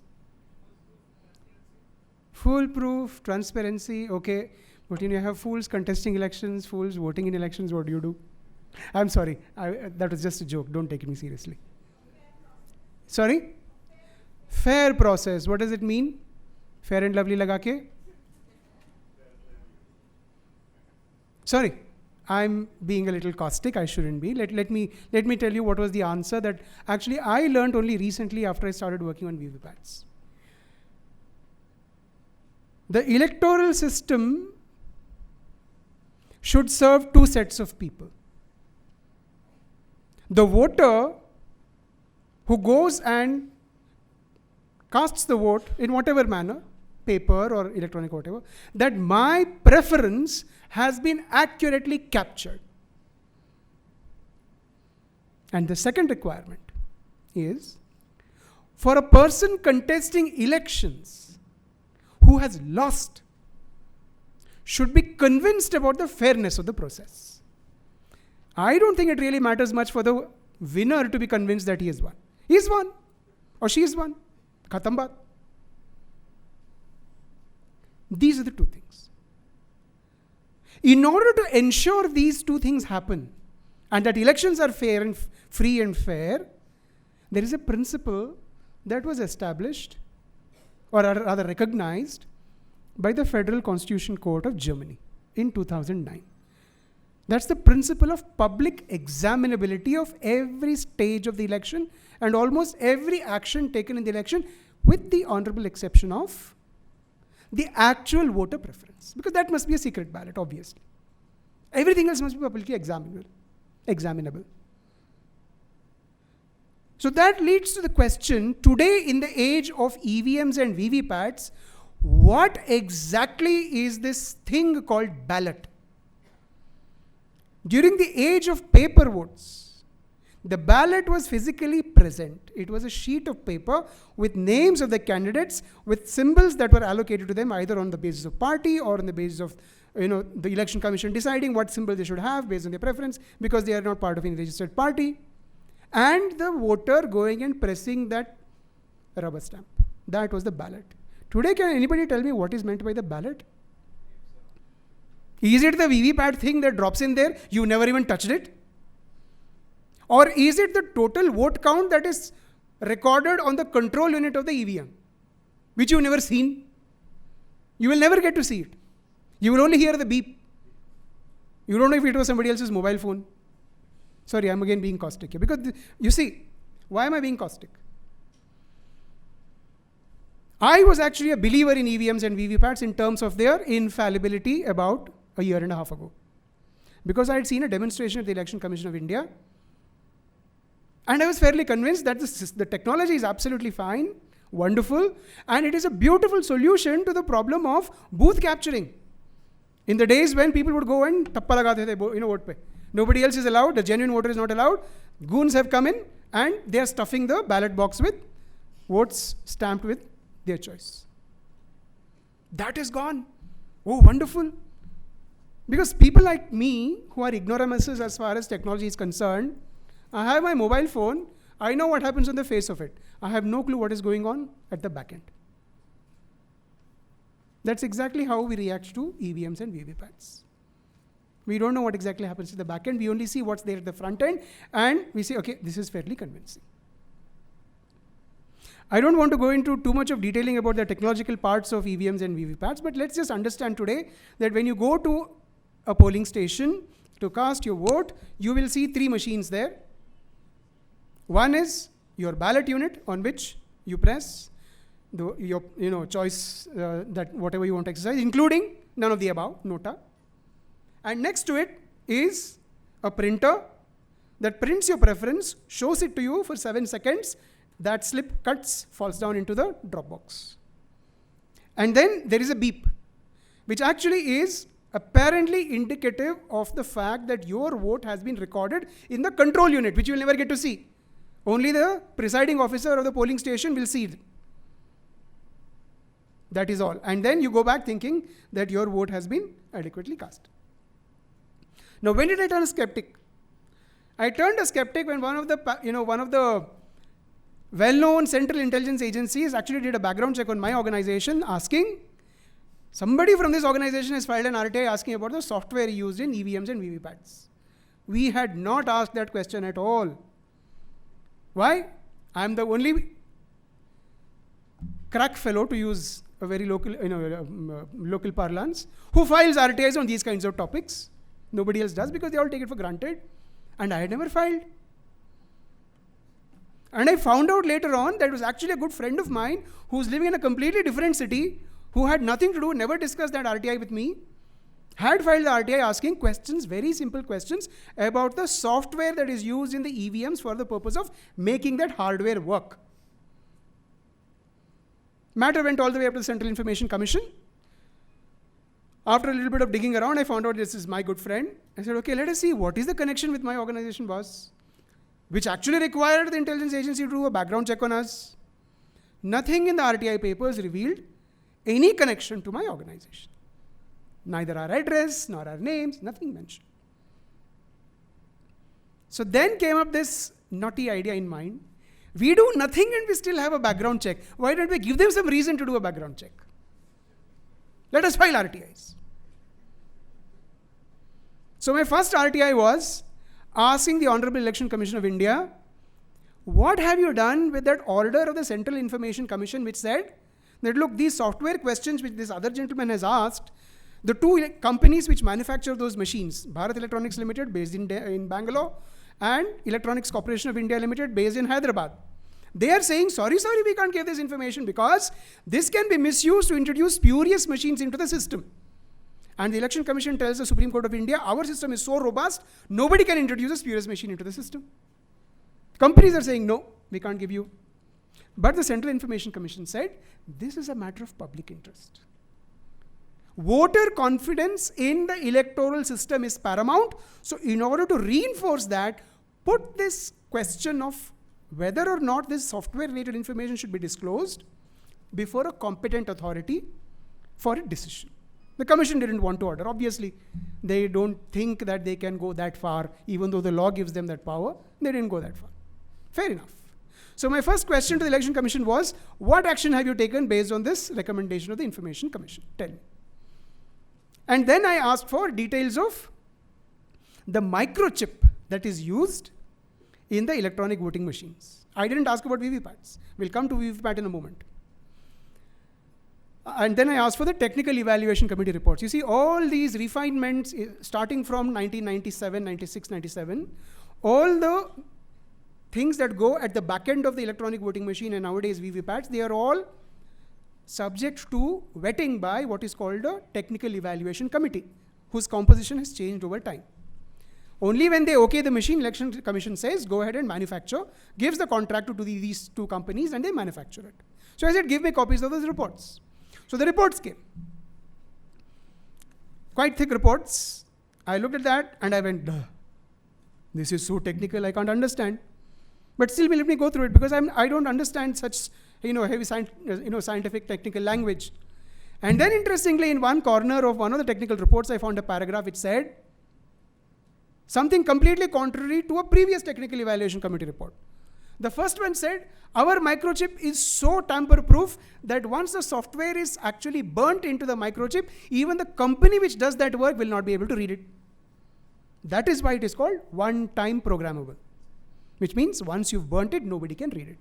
Foolproof, transparency, okay. But you have fools contesting elections, fools voting in elections, what do you do? I'm sorry, that was just a joke, don't take me seriously. Sorry? Fair process, what does it mean? Fair and lovely laga ke? Sorry, I'm being a little caustic, I shouldn't be. Let me tell you what was the answer that actually I learned only recently after I started working on VVPATs. The electoral system should serve two sets of people. The voter who goes and casts the vote in whatever manner, paper or electronic or whatever, that my preference has been accurately captured. And the second requirement is for a person contesting elections who has lost should be convinced about the fairness of the process. I don't think it really matters much for the winner to be convinced that he has won. He's won or she's won. Khatam baat. These are the two things. In order to ensure these two things happen and that elections are fair and free and fair, there is a principle that was established or rather recognized by the Federal Constitution Court of Germany in 2009. That's the principle of public examinability of every stage of the election and almost every action taken in the election, with the honorable exception of the actual voter preference. Because that must be a secret ballot, obviously. Everything else must be publicly examinable. So that leads to the question, today in the age of EVMs and VVPATs, what exactly is this thing called ballot? During the age of paper votes, the ballot was physically present. It was a sheet of paper with names of the candidates, with symbols that were allocated to them either on the basis of party or on the basis of the election commission deciding what symbol they should have based on their preference, because they are not part of any registered party. And the voter going and pressing that rubber stamp. That was the ballot. Today, can anybody tell me what is meant by the ballot? Is it the VVPAT thing that drops in there? You never even touched it? Or is it the total vote count that is recorded on the control unit of the EVM, which you've never seen? You will never get to see it. You will only hear the beep. You don't know if it was somebody else's mobile phone. Sorry, I'm again being caustic here. Because you see, why am I being caustic? I was actually a believer in EVMs and VVPATs in terms of their infallibility about a year and a half ago. Because I had seen a demonstration at the Election Commission of India. And I was fairly convinced that the technology is absolutely fine, wonderful, and it is a beautiful solution to the problem of booth capturing. In the days when people would go and tappa lagate the vote pe. Nobody else is allowed, the genuine voter is not allowed. Goons have come in and they are stuffing the ballot box with votes stamped with their choice. That is gone. Oh, wonderful. Because people like me, who are ignoramuses as far as technology is concerned, I have my mobile phone, I know what happens on the face of it. I have no clue what is going on at the back end. That's exactly how we react to EVMs and VVPATs. We don't know what exactly happens at the back end. We only see what's there at the front end, and we say, okay, this is fairly convincing. I don't want to go into too much of detailing about the technological parts of EVMs and VVPATs, but let's just understand today that when you go to a polling station to cast your vote, you will see 3 machines there. One is your ballot unit, on which you press your choice, that whatever you want to exercise, including none of the above, nota. And next to it is a printer that prints your preference, shows it to you for 7 seconds. That slip cuts, falls down into the drop box. And then there is a beep, which actually is apparently indicative of the fact that your vote has been recorded in the control unit, which you will never get to see. Only the presiding officer of the polling station will see it. That is all. And then you go back thinking that your vote has been adequately cast. Now, when did I turn a skeptic? I turned a skeptic when one of the well-known central intelligence agencies actually did a background check on my organization, asking, somebody from this organization has filed an RTI asking about the software used in EVMs and VVPATs. We had not asked that question at all. Why? I am the only crack fellow, to use a very local, local parlance, who files RTIs on these kinds of topics. Nobody else does, because they all take it for granted. And I had never filed. And I found out later on that it was actually a good friend of mine who's living in a completely different city, who had nothing to do, never discussed that RTI with me, had filed the RTI asking questions, very simple questions, about the software that is used in the EVMs for the purpose of making that hardware work. Matter went all the way up to the Central Information Commission. After a little bit of digging around, I found out this is my good friend. I said, okay, let us see what is the connection with my organization, boss, which actually required the intelligence agency to do a background check on us. Nothing in the RTI papers revealed any connection to my organization. Neither our address, nor our names, nothing mentioned. So then came up this naughty idea in mind. We do nothing and we still have a background check. Why don't we give them some reason to do a background check? Let us file RTIs. So my first RTI was asking the Honorable Election Commission of India, what have you done with that order of the Central Information Commission which said that, look, these software questions which this other gentleman has asked, The two companies which manufacture those machines, Bharat Electronics Limited, based in Bangalore, and Electronics Corporation of India Limited, based in Hyderabad. They are saying, sorry, we can't give this information because this can be misused to introduce spurious machines into the system. And the Election Commission tells the Supreme Court of India, our system is so robust, nobody can introduce a spurious machine into the system. Companies are saying, no, we can't give you. But the Central Information Commission said, this is a matter of public interest. Voter confidence in the electoral system is paramount. So in order to reinforce that, put this question of whether or not this software-related information should be disclosed before a competent authority for a decision. The commission didn't want to order. Obviously, they don't think that they can go that far, even though the law gives them that power. They didn't go that far. Fair enough. So my first question to the Election Commission was, what action have you taken based on this recommendation of the Information Commission? Tell me. And then I asked for details of the microchip that is used in the electronic voting machines. I didn't ask about VVPATs. We'll come to VVPAT in a moment. And then I asked for the Technical Evaluation Committee reports. You see, all these refinements, starting from 1997, 96, 97, all the things that go at the back end of the electronic voting machine and nowadays VVPATs, they are all subject to vetting by what is called a Technical Evaluation Committee, whose composition has changed over time. Only when they okay the machine, Election Commission says, go ahead and manufacture, gives the contract to these two companies and they manufacture it. So I said, give me copies of those reports. So the reports came. Quite thick reports. I looked at that and I went, duh. This is so technical, I can't understand. But still, let me go through it because I don't understand such heavy scientific technical language. And then interestingly, in one corner of one of the technical reports, I found a paragraph which said something completely contrary to a previous Technical Evaluation Committee report. The first one said, our microchip is so tamper-proof that once the software is actually burnt into the microchip, even the company which does that work will not be able to read it. That is why it is called one-time programmable, which means once you've burnt it, nobody can read it.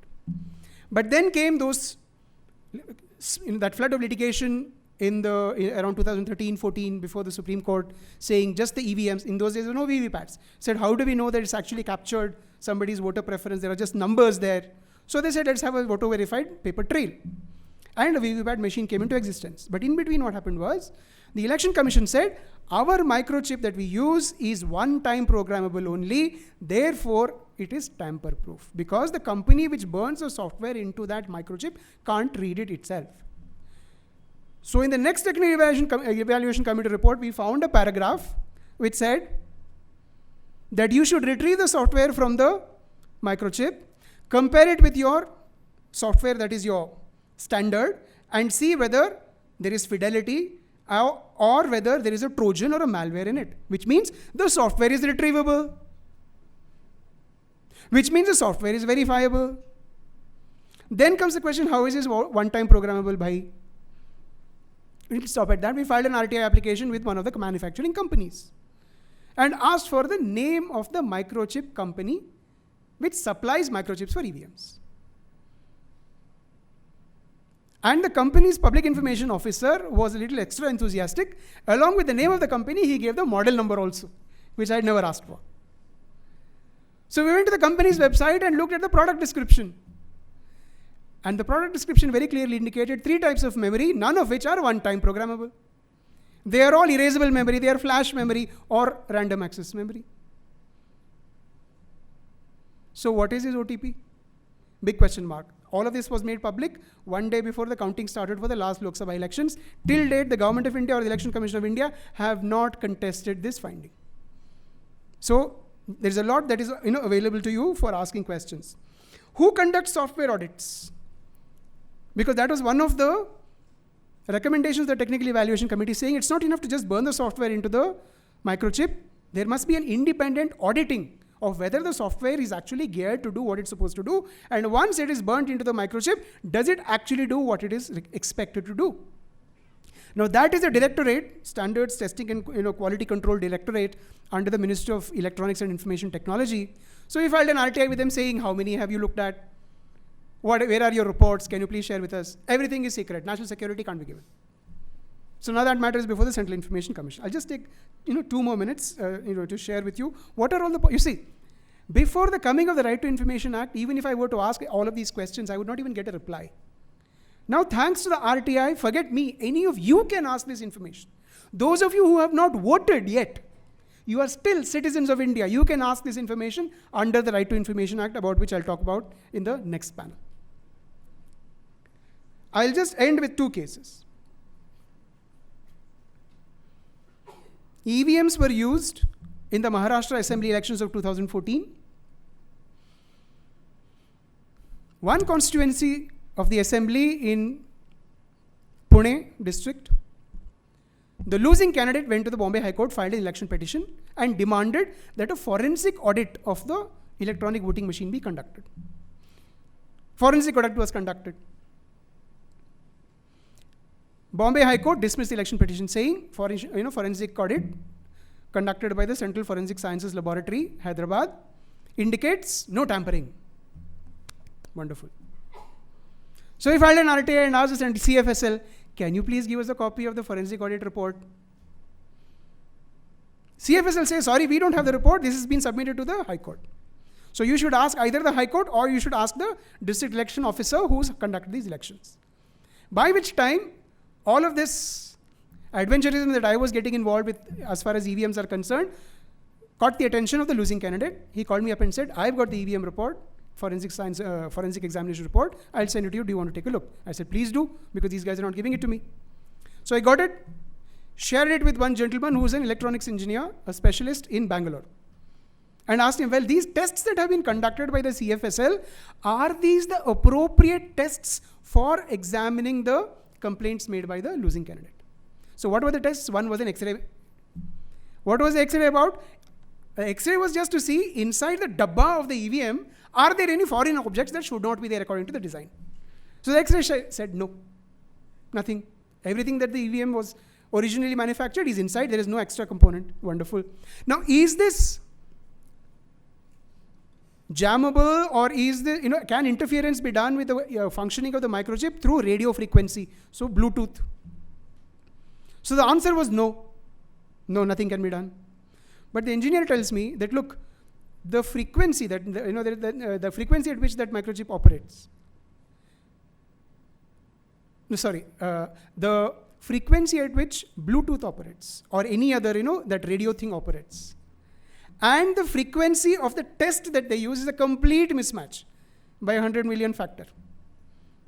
But then came that flood of litigation around 2013-14 before the Supreme Court saying just the EVMs. In those days, there were no VVPATs. Said, how do we know that it's actually captured somebody's voter preference? There are just numbers there. So they said, let's have a voter verified paper trail. And a VVPAT machine came into existence. But in between, what happened was, the Election Commission said, our microchip that we use is one-time programmable only. Therefore, it is tamper-proof. Because the company which burns the software into that microchip can't read it itself. So in the next Technical Evaluation Committee report, we found a paragraph which said that you should retrieve the software from the microchip, compare it with your software that is your standard, and see whether there is fidelity or whether there is a Trojan or a malware in it, which means the software is retrievable, which means the software is verifiable. Then comes the question, how is this one-time programmable by? We'll stop at that. We filed an RTI application with one of the manufacturing companies and asked for the name of the microchip company which supplies microchips for EVMs. And the company's public information officer was a little extra enthusiastic. Along with the name of the company, he gave the model number also, which I had never asked for. So we went to the company's website and looked at the product description. And the product description very clearly indicated 3 types of memory, none of which are one-time programmable. They are all erasable memory, they are flash memory or random access memory. So what is his OTP? Big question mark. All of this was made public one day before the counting started for the last Lok Sabha elections. Till date, the Government of India or the Election Commission of India have not contested this finding. So there's a lot that is available to you for asking questions. Who conducts software audits? Because that was one of the recommendations of the Technical Evaluation Committee, saying it's not enough to just burn the software into the microchip. There must be an independent auditing of whether the software is actually geared to do what it's supposed to do. And once it is burnt into the microchip, does it actually do what it is expected to do? Now that is a directorate, Standards Testing and Quality Control Directorate under the Ministry of Electronics and Information Technology. So we filed an RTI with them saying, how many have you looked at? Where are your reports? Can you please share with us? Everything is secret. National security can't be given. So now that matter is before the Central Information Commission. I'll just take 2 more minutes to share with you what are all the, you see, before the coming of the Right to Information Act, even if I were to ask all of these questions, I would not even get a reply. Now, thanks to the RTI, forget me, any of you can ask this information. Those of you who have not voted yet, you are still citizens of India. You can ask this information under the Right to Information Act, about which I'll talk about in the next panel. I'll just end with 2 cases. EVMs were used in the Maharashtra Assembly elections of 2014. One constituency of the Assembly in Pune district, the losing candidate went to the Bombay High Court, filed an election petition, and demanded that a forensic audit of the electronic voting machine be conducted. Forensic audit was conducted. Bombay High Court dismissed the election petition, saying forensic audit conducted by the Central Forensic Sciences Laboratory, Hyderabad, indicates no tampering. Wonderful. So we filed an RTA and asked the CFSL, can you please give us a copy of the forensic audit report? CFSL says, sorry, we don't have the report. This has been submitted to the High Court. So you should ask either the High Court or you should ask the district election officer who's conducted these elections. By which time, all of this adventurism that I was getting involved with as far as EVMs are concerned caught the attention of the losing candidate. He called me up and said, I've got the EVM report, forensic examination report. I'll send it to you. Do you want to take a look? I said, please do, because these guys are not giving it to me. So I got it, shared it with one gentleman who's an electronics engineer, a specialist in Bangalore, and asked him, well, these tests that have been conducted by the CFSL, are these the appropriate tests for examining the complaints made by the losing candidate? So what were the tests? One was an X-ray. What was the X-ray about? The X-ray was just to see inside the dabba of the EVM, are there any foreign objects that should not be there according to the design? So the X-ray said no, nothing. Everything that the EVM was originally manufactured is inside. There is no extra component. Wonderful. Now, is this jammable, or is the, can interference be done with the functioning of the microchip through radio frequency? So Bluetooth. So the answer was no. No, nothing can be done. But the engineer tells me that, look, the frequency that, the frequency at which that microchip operates. No, sorry, the frequency at which Bluetooth operates, or any other, that radio thing operates, and the frequency of the test that they use is a complete mismatch by 100 million factor.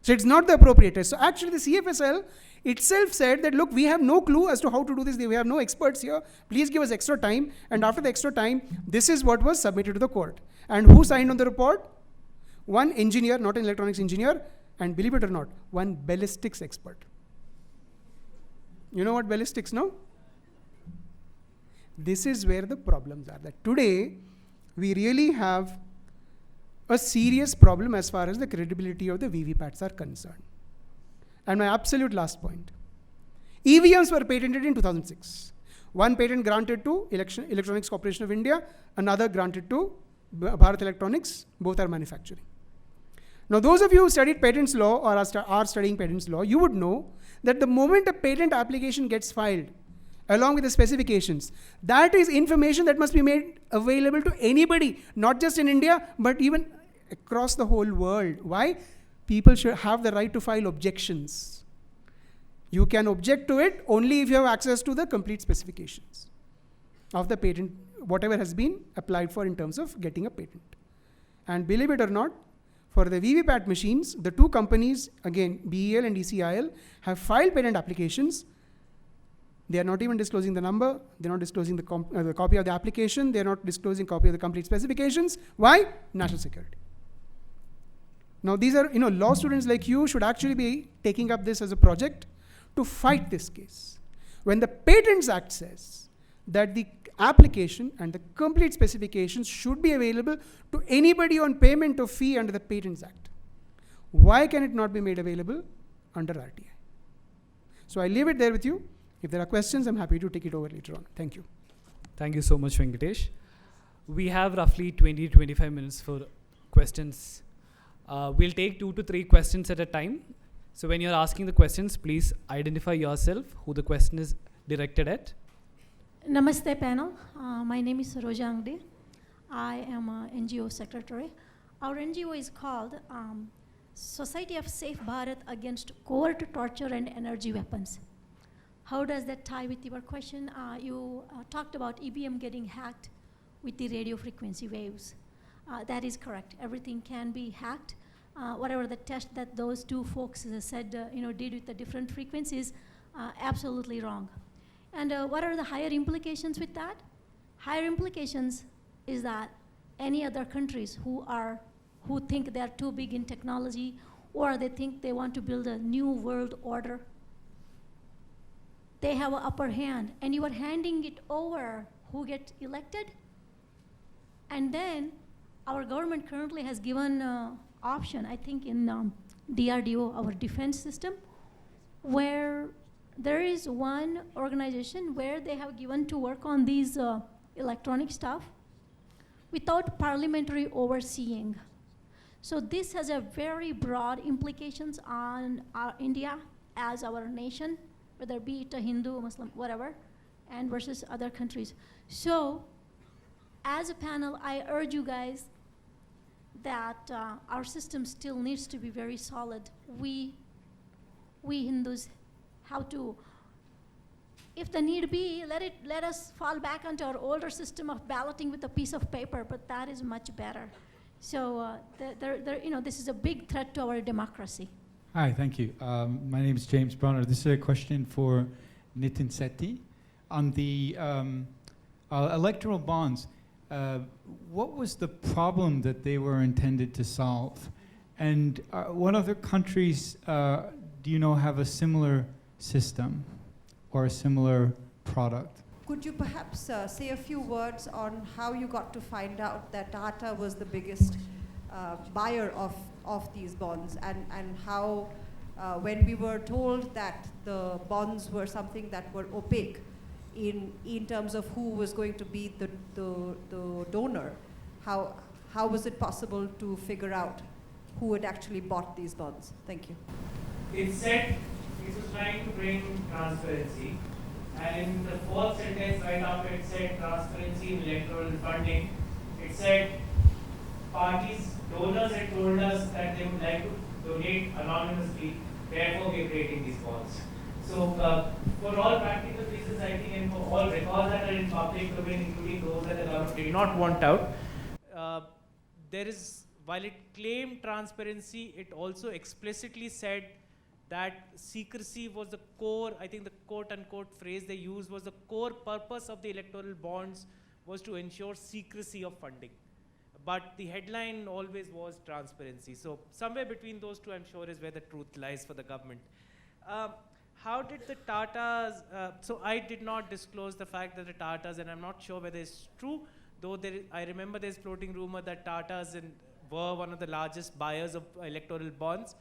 So it's not the appropriate test. So actually the CFSL itself said that, look, we have no clue as to how to do this. We have no experts here. Please give us extra time. And after the extra time, this is what was submitted to the court. And who signed on the report? One engineer, not an electronics engineer, and believe it or not, one ballistics expert. You know what ballistics, no? This is where the problems are. That today, we really have a serious problem as far as the credibility of the VVPATs are concerned. And my absolute last point. EVMs were patented in 2006. One patent granted to Electronics Corporation of India, another granted to Bharat Electronics. Both are manufacturing. Now, those of you who studied patents law or are studying patents law, you would know that the moment a patent application gets filed, along with the specifications, that is information that must be made available to anybody, not just in India, but even across the whole world. Why? People should have the right to file objections. You can object to it only if you have access to the complete specifications of the patent, whatever has been applied for in terms of getting a patent. And believe it or not, for the VVPAT machines, the two companies, again, BEL and ECIL, have filed patent applications. They are not even disclosing the number. They're not disclosing the copy of the application. They're not disclosing copy of the complete specifications. Why? National security. Now, these are, law students like you should actually be taking up this as a project to fight this case. When the Patents Act says that the application and the complete specifications should be available to anybody on payment of fee under the Patents Act, why can it not be made available under RTI? So I leave it there with you. If there are questions, I'm happy to take it over later on. Thank you. Thank you so much, Venkatesh. We have roughly 20 to 25 minutes for questions. We'll take 2 to 3 questions at a time. So when you're asking the questions, please identify yourself, who the question is directed at. Namaste panel. My name is Saroja Angde. I am an NGO secretary. Our NGO is called Society of Safe Bharat Against Covert Torture and Energy Weapons. How does that tie with your question? You talked about EBM getting hacked with the radio frequency waves. That is correct. Everything can be hacked. Whatever the test that those two folks said, did with the different frequencies, absolutely wrong. And what are the higher implications with that? Higher implications is that any other countries who think they're too big in technology, or they think they want to build a new world order, they have an upper hand, and you are handing it over who gets elected. And then our government currently has given option, I think in DRDO, our defense system, where there is one organization where they have given to work on these electronic stuff without parliamentary overseeing. So this has a very broad implications on India as our nation, whether be it a Hindu, Muslim, whatever, and versus other countries. So as a panel, I urge you guys that our system still needs to be very solid. We Hindus have to, if the need be, let us fall back onto our older system of balloting with a piece of paper, but that is much better. So this is a big threat to our democracy. Hi, thank you. My name is James Brunner. This is a question for Nitin Sethi. On the electoral bonds, what was the problem that they were intended to solve? And what other countries do you know have a similar system or a similar product? Could you perhaps say a few words on how you got to find out that Tata was the biggest buyer of these bonds, and how when we were told that the bonds were something that were opaque in terms of who was going to be the donor, how was it possible to figure out who had actually bought these bonds? Thank you. It said it was trying to bring transparency, and in the fourth sentence right after it said transparency in electoral funding, it said donors had told us that they would like to donate anonymously, therefore we are creating these bonds. So for all practical reasons, I think, and for all records that are in public domain, including those that the government did not want out, while it claimed transparency, it also explicitly said that secrecy was the core, I think the quote-unquote phrase they used was the core purpose of the electoral bonds was to ensure secrecy of funding. But the headline always was transparency. So somewhere between those two, I'm sure, is where the truth lies for the government. How did the Tatas, so I did not disclose the fact that the Tatas, and I'm not sure whether it's true, though I remember there's floating rumor that Tatas were one of the largest buyers of electoral bonds.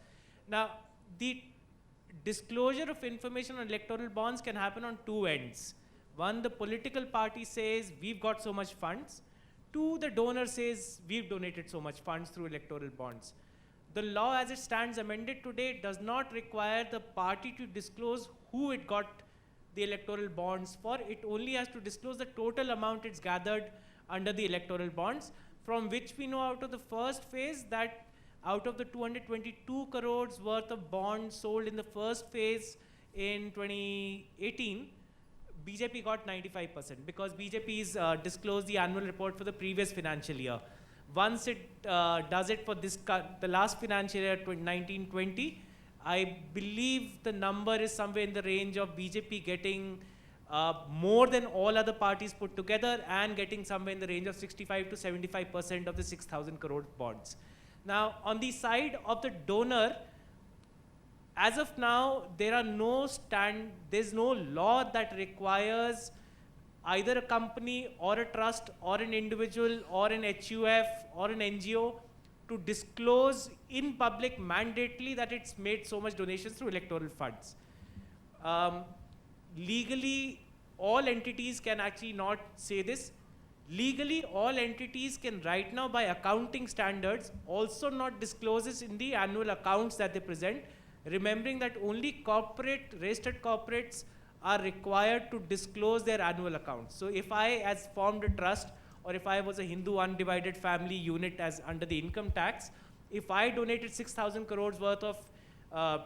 Now, the disclosure of information on electoral bonds can happen on two ends. One, the political party says, we've got so much funds. Two, the donor says, we've donated so much funds through electoral bonds. The law as it stands amended today does not require the party to disclose who it got the electoral bonds for. It only has to disclose the total amount it's gathered under the electoral bonds, from which we know out of the first phase that out of the 222 crores worth of bonds sold in the first phase in 2018, BJP got 95% because BJP's disclosed the annual report for the previous financial year. Once it does it for the last financial year, 1920, I believe the number is somewhere in the range of BJP getting more than all other parties put together and getting somewhere in the range of 65 to 75% of the 6,000 crore bonds. Now, on the side of the donor, as of now, there's no law that requires either a company or a trust or an individual or an HUF or an NGO to disclose in public mandatorily that it's made so much donations through electoral funds. Legally, all entities can actually not say this. Legally, all entities can right now, by accounting standards, also not disclose this in the annual accounts that they present. remembering that only registered corporates are required to disclose their annual accounts. So if I as formed a trust, or if I was a Hindu undivided family unit as under the income tax, if I donated 6,000 crores worth of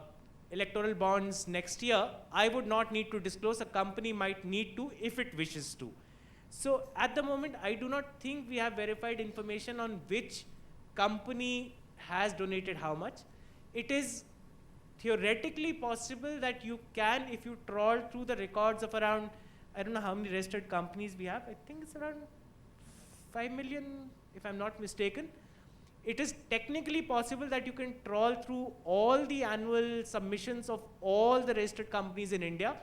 electoral bonds next year, I would not need to disclose. A company might need to if it wishes to. So at the moment, I do not think we have verified information on which company has donated how much. It is theoretically possible that you can, if you trawl through the records of around, I don't know how many registered companies we have, I think it's around 5 million, if I'm not mistaken. It is technically possible that you can trawl through all the annual submissions of all the registered companies in India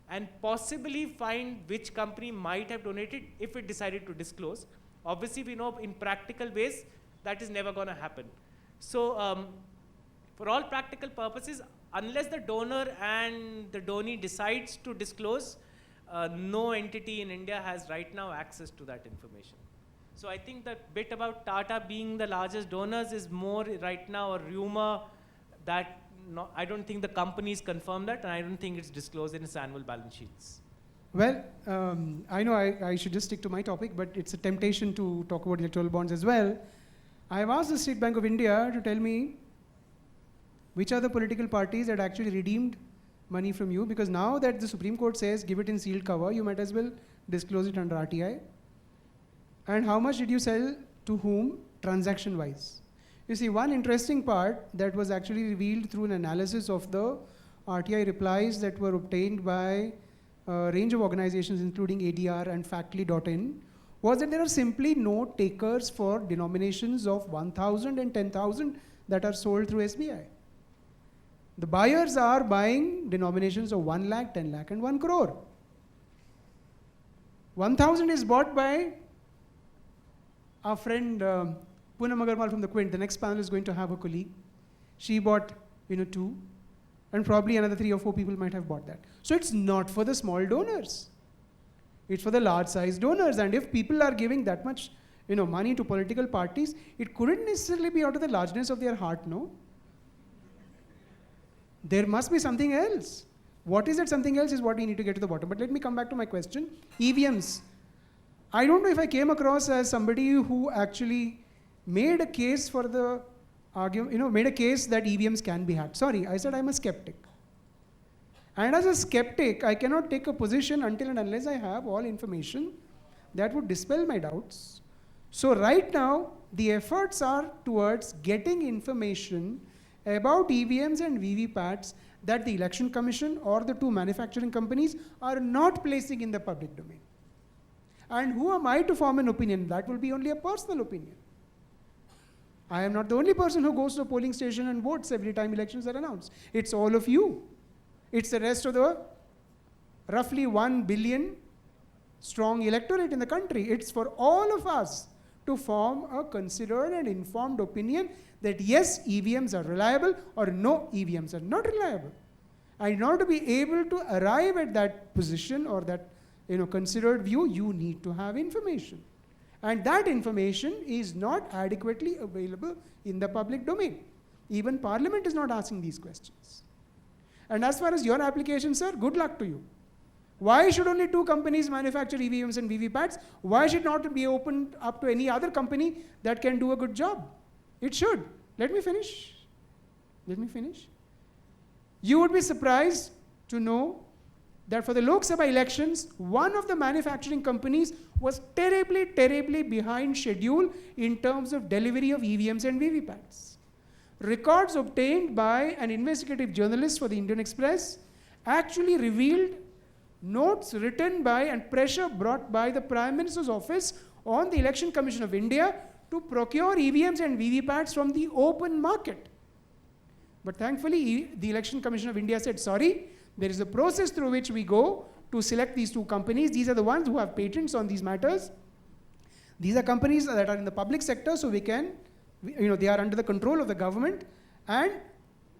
and possibly find which company might have donated if it decided to disclose. Obviously, we know in practical ways that is never going to happen. So for all practical purposes, unless the donor and the donee decides to disclose, no entity in India has right now access to that information. So I think the bit about Tata being the largest donors is more right now a rumor that I don't think the companies confirm that, and I don't think it's disclosed in its annual balance sheets. Well, I know I should just stick to my topic, but it's a temptation to talk about electoral bonds as well. I have asked the State Bank of India to tell me which are the political parties that actually redeemed money from you, because now that the Supreme Court says give it in sealed cover, you might as well disclose it under RTI. And how much did you sell to whom, transaction-wise? You see, one interesting part that was actually revealed through an analysis of the RTI replies that were obtained by a range of organizations, including ADR and Factly.in, was that there are simply no takers for denominations of 1,000 and 10,000 that are sold through SBI. The buyers are buying denominations of 1 lakh, 10 lakh, and 1 crore. 1,000 is bought by our friend Poonam Agarwal from the Quint. The next panel is going to have a colleague. She bought 2, and probably another 3 or 4 people might have bought that. So it's not for the small donors. It's for the large size donors. And if people are giving that much money to political parties, it couldn't necessarily be out of the largeness of their heart, no? There must be something else. What is that something else is what we need to get to the bottom. But let me come back to my question. EVMs. I don't know if I came across as somebody who actually made a case for the argument, made a case that EVMs can be hacked. Sorry, I said I'm a skeptic. And as a skeptic, I cannot take a position until and unless I have all information that would dispel my doubts. So right now, the efforts are towards getting information about EVMs and VVPATs that the Election Commission or the 2 manufacturing companies are not placing in the public domain. And who am I to form an opinion? That will be only a personal opinion. I am not the only person who goes to a polling station and votes every time elections are announced. It's all of you. It's the rest of the roughly 1 billion strong electorate in the country. It's for all of us to form a considered and informed opinion that yes, EVMs are reliable, or no, EVMs are not reliable. And in order to be able to arrive at that position or that considered view, you need to have information. And that information is not adequately available in the public domain. Even Parliament is not asking these questions. And as far as your application, sir, good luck to you. Why should only 2 companies manufacture EVMs and VVPATs? Why should not be opened up to any other company that can do a good job? It should. Let me finish. You would be surprised to know that for the Lok Sabha elections, one of the manufacturing companies was terribly, terribly behind schedule in terms of delivery of EVMs and VVPATs. Records obtained by an investigative journalist for the Indian Express actually revealed notes written by and pressure brought by the Prime Minister's office on the Election Commission of India to procure EVMs and VVPATs from the open market. But thankfully, the Election Commission of India said, sorry, there is a process through which we go to select these 2 companies. These are the ones who have patents on these matters. These are companies that are in the public sector, so we can, they are under the control of the government, and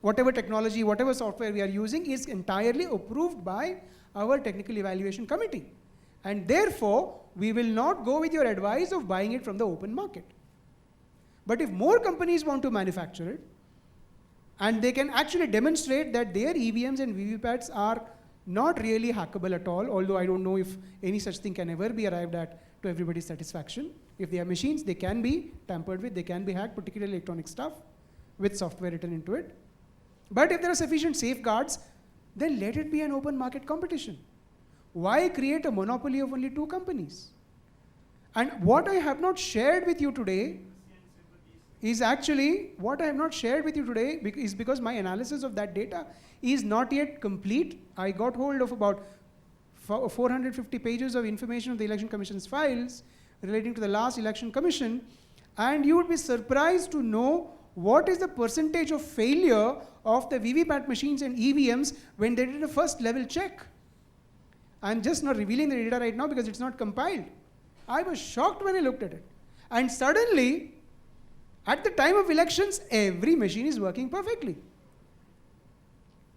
whatever technology, whatever software we are using is entirely approved by our technical evaluation committee. And therefore, we will not go with your advice of buying it from the open market. But if more companies want to manufacture it, And they can actually demonstrate that their EVMs and VVPATs are not really hackable at all, although I don't know if any such thing can ever be arrived at to everybody's satisfaction. If they are machines, they can be tampered with, they can be hacked, particularly electronic stuff with software written into it. But if there are sufficient safeguards, then let it be an open market competition. Why create a monopoly of only 2 companies? And what I have not shared with you today is actually, because my analysis of that data is not yet complete. I got hold of about 450 pages of information of the Election Commission's files relating to the last Election Commission, and you would be surprised to know what is the percentage of failure of the VVPAT machines and EVMs when they did a first level check. I'm just not revealing the data right now because it's not compiled. I was shocked when I looked at it. And suddenly, at the time of elections, every machine is working perfectly.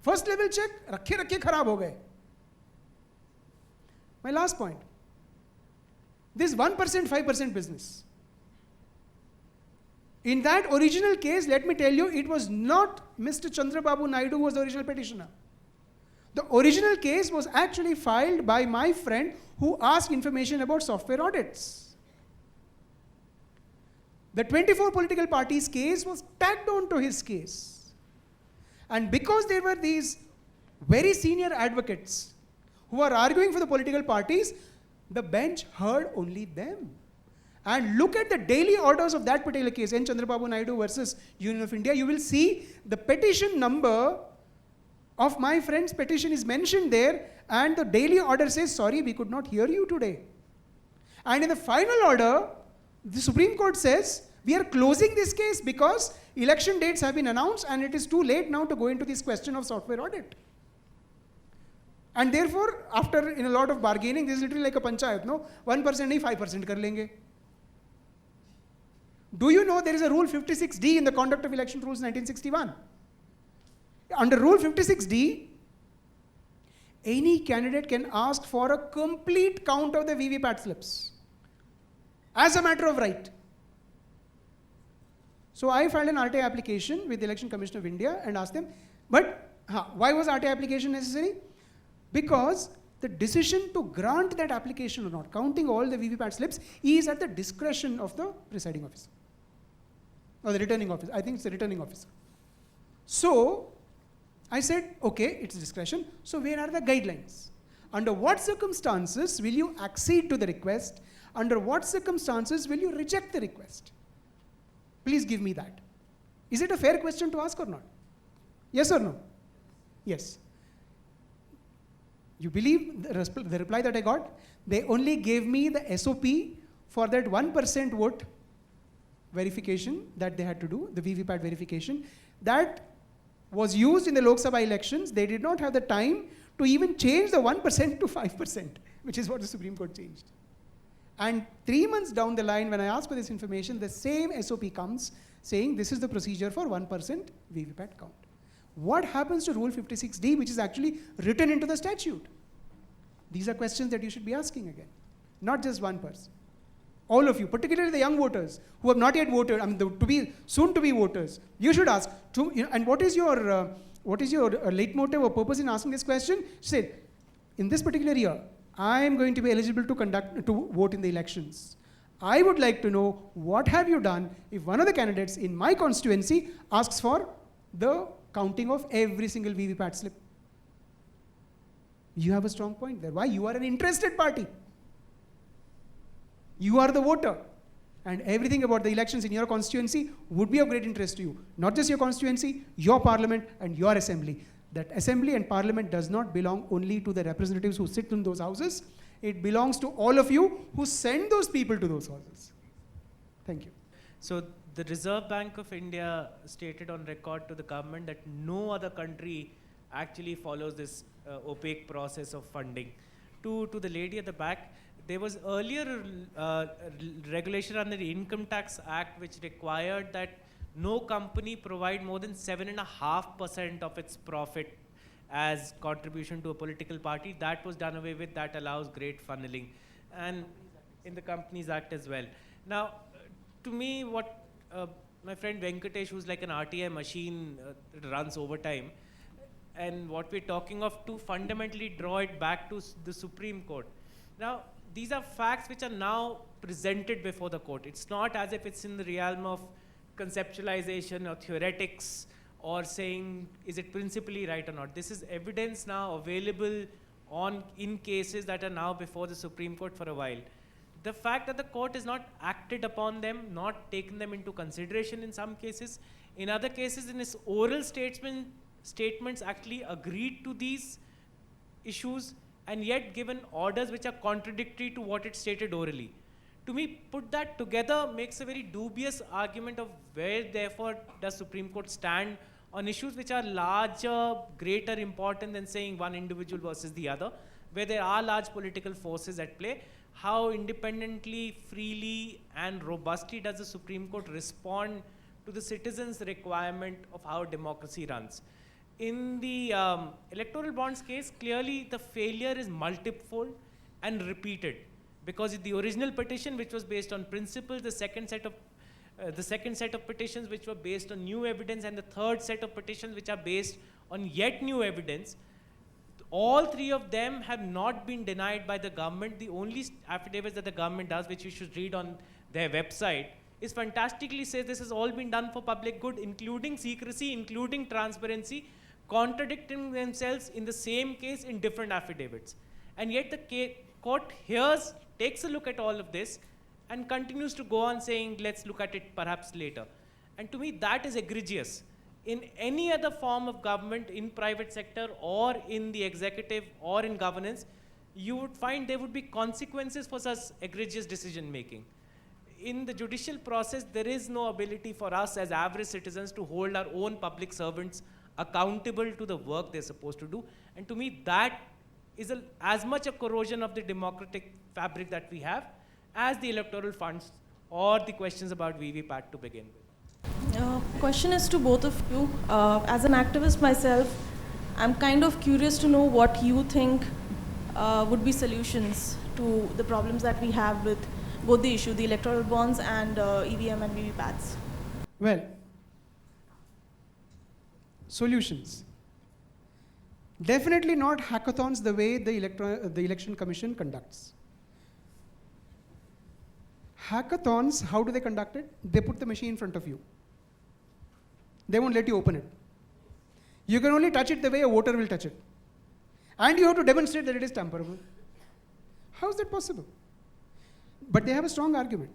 First level check, rakhe kharab ho gaye. My last point. This 1%, 5% business. In that original case, let me tell you, it was not Mr. Chandrababu Naidu who was the original petitioner. The original case was actually filed by my friend who asked information about software audits. The 24 political parties case was tagged on to his case. And because there were these very senior advocates who are arguing for the political parties, the bench heard only them. And look at the daily orders of that particular case, N. Chandrababu Naidu versus Union of India. You will see the petition number of my friend's petition is mentioned there, and the daily order says, sorry, we could not hear you today. And in the final order, the Supreme Court says, we are closing this case because election dates have been announced and it is too late now to go into this question of software audit. And therefore, after in a lot of bargaining, this is literally like a panchayat, no? 1% nahi, 5% kar lenge. Do you know there is a Rule 56D in the Conduct of Election Rules 1961? Under Rule 56D, any candidate can ask for a complete count of the VVPAT slips as a matter of right. So I filed an RTI application with the Election Commission of India and asked them, but why was RTI application necessary? Because the decision to grant that application or not, counting all the VVPAT slips, is at the discretion of the presiding officer or the returning officer. I think it's the returning officer. So I said, okay, it's discretion. So where are the guidelines? Under what circumstances will you accede to the request? Under what circumstances will you reject the request? Please give me that. Is it a fair question to ask or not? Yes or no? Yes. You believe the reply that I got? They only gave me the SOP for that 1% vote verification that they had to do, the VVPAT verification. That was used in the Lok Sabha elections. They did not have the time to even change the 1% to 5%, which is what the Supreme Court changed. And 3 months down the line, when I asked for this information, the same SOP comes saying this is the procedure for 1% VVPAT count. What happens to Rule 56D, which is actually written into the statute? These are questions that you should be asking again, not just one person. All of you, particularly the young voters who have not yet voted, I mean, soon to be voters, you should ask. And what is your leitmotiv or purpose in asking this question? Say, in this particular year, I am going to be eligible to vote in the elections. I would like to know what have you done if one of the candidates in my constituency asks for the counting of every single VVPAT slip. You have a strong point there. Why? You are an interested party. You are the voter. And everything about the elections in your constituency would be of great interest to you. Not just your constituency, your parliament and your assembly. That assembly and parliament does not belong only to the representatives who sit in those houses. It belongs to all of you who send those people to those houses. Thank you. So the Reserve Bank of India stated on record to the government that no other country actually follows this opaque process of funding. To the lady at the back, there was earlier regulation under the Income Tax Act which required that no company provide more than 7.5% of its profit as contribution to a political party. That was done away with. That allows great funneling, and in the Companies Act as well. Now, to me, what my friend Venkatesh, who's like an RTI machine that runs overtime. And what we're talking of to fundamentally draw it back to the Supreme Court. Now, these are facts which are now presented before the court. It's not as if it's in the realm of conceptualization or theoretics or saying, is it principally right or not? This is evidence now available in cases that are now before the Supreme Court for a while. The fact that the court has not acted upon them, not taken them into consideration in some cases, in other cases in its oral statements actually agreed to these issues and yet given orders which are contradictory to what it stated orally. To me, put that together makes a very dubious argument of where therefore does Supreme Court stand on issues which are larger, greater important than saying one individual versus the other, where there are large political forces at play. How independently, freely and robustly does the Supreme Court respond to the citizens' requirement of how democracy runs? In the electoral bonds case, clearly the failure is multifold and repeated, because the original petition, which was based on principles, the second set of petitions which were based on new evidence, and the third set of petitions which are based on yet new evidence, all three of them have not been denied by the government. The only affidavits that the government does, which you should read on their website, is fantastically says this has all been done for public good, including secrecy, including transparency, contradicting themselves in the same case in different affidavits. And yet the court hears, takes a look at all of this, and continues to go on saying, let's look at it perhaps later. And to me, that is egregious. In any other form of government, in private sector or in the executive or in governance, you would find there would be consequences for such egregious decision making. In the judicial process, there is no ability for us as average citizens to hold our own public servants accountable to the work they're supposed to do. And to me, that is as much a corrosion of the democratic fabric that we have as the electoral funds or the questions about VVPAT to begin with. Question is to both of you. As an activist myself, I'm kind of curious to know what you think would be solutions to the problems that we have with both the issue, the electoral bonds and EVM and VVPATs. Well, solutions. Definitely not hackathons the way the Election Commission conducts. Hackathons, how do they conduct it? They put the machine in front of you. They won't let you open it. You can only touch it the way a voter will touch it. And you have to demonstrate that it is tamperable. How is that possible? But they have a strong argument.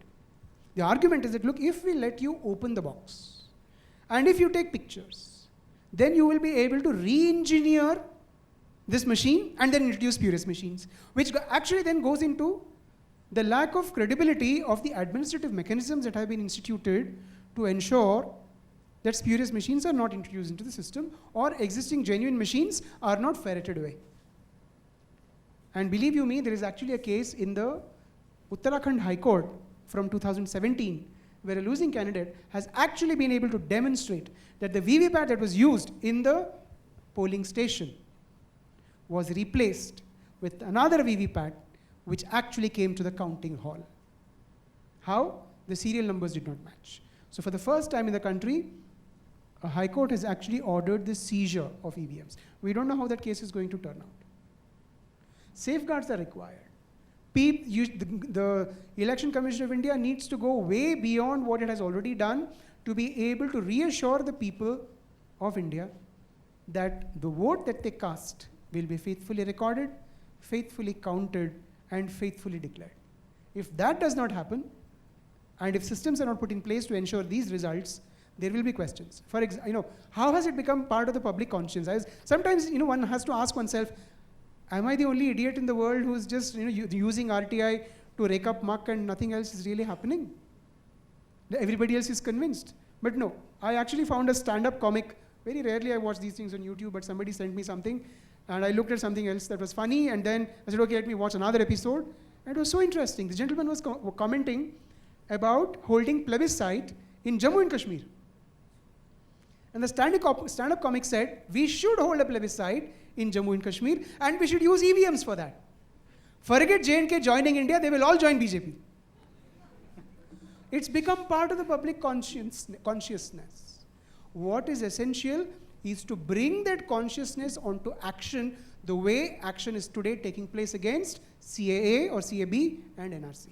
The argument is that, look, if we let you open the box, and if you take pictures, then you will be able to re-engineer this machine and then introduce spurious machines, which actually then goes into the lack of credibility of the administrative mechanisms that have been instituted to ensure that spurious machines are not introduced into the system or existing genuine machines are not ferreted away. And believe you me, there is actually a case in the Uttarakhand High Court from 2017 where a losing candidate has actually been able to demonstrate that the VVPAT that was used in the polling station was replaced with another VVPAT which actually came to the counting hall. How? The serial numbers did not match. So for the first time in the country, a High Court has actually ordered the seizure of EVMs. We don't know how that case is going to turn out. Safeguards are required. The Election Commission of India needs to go way beyond what it has already done to be able to reassure the people of India that the vote that they cast will be faithfully recorded, faithfully counted, and faithfully declared. If that does not happen, and if systems are not put in place to ensure these results, there will be questions. For example, how has it become part of the public conscience? Sometimes, one has to ask oneself, am I the only idiot in the world who's just, using RTI to rake up muck and nothing else is really happening? Everybody else is convinced. But no, I actually found a stand-up comic. Very rarely I watch these things on YouTube, but somebody sent me something, and I looked at something else that was funny, and then I said, okay, let me watch another episode. And it was so interesting. The gentleman was commenting about holding plebiscite in Jammu and Kashmir. And the stand-up comic said, we should hold a plebiscite in Jammu and Kashmir, and we should use EVMs for that. Forget J&K joining India, they will all join BJP. It's become part of the public consciousness. What is essential is to bring that consciousness onto action the way action is today taking place against CAA or CAB and NRC.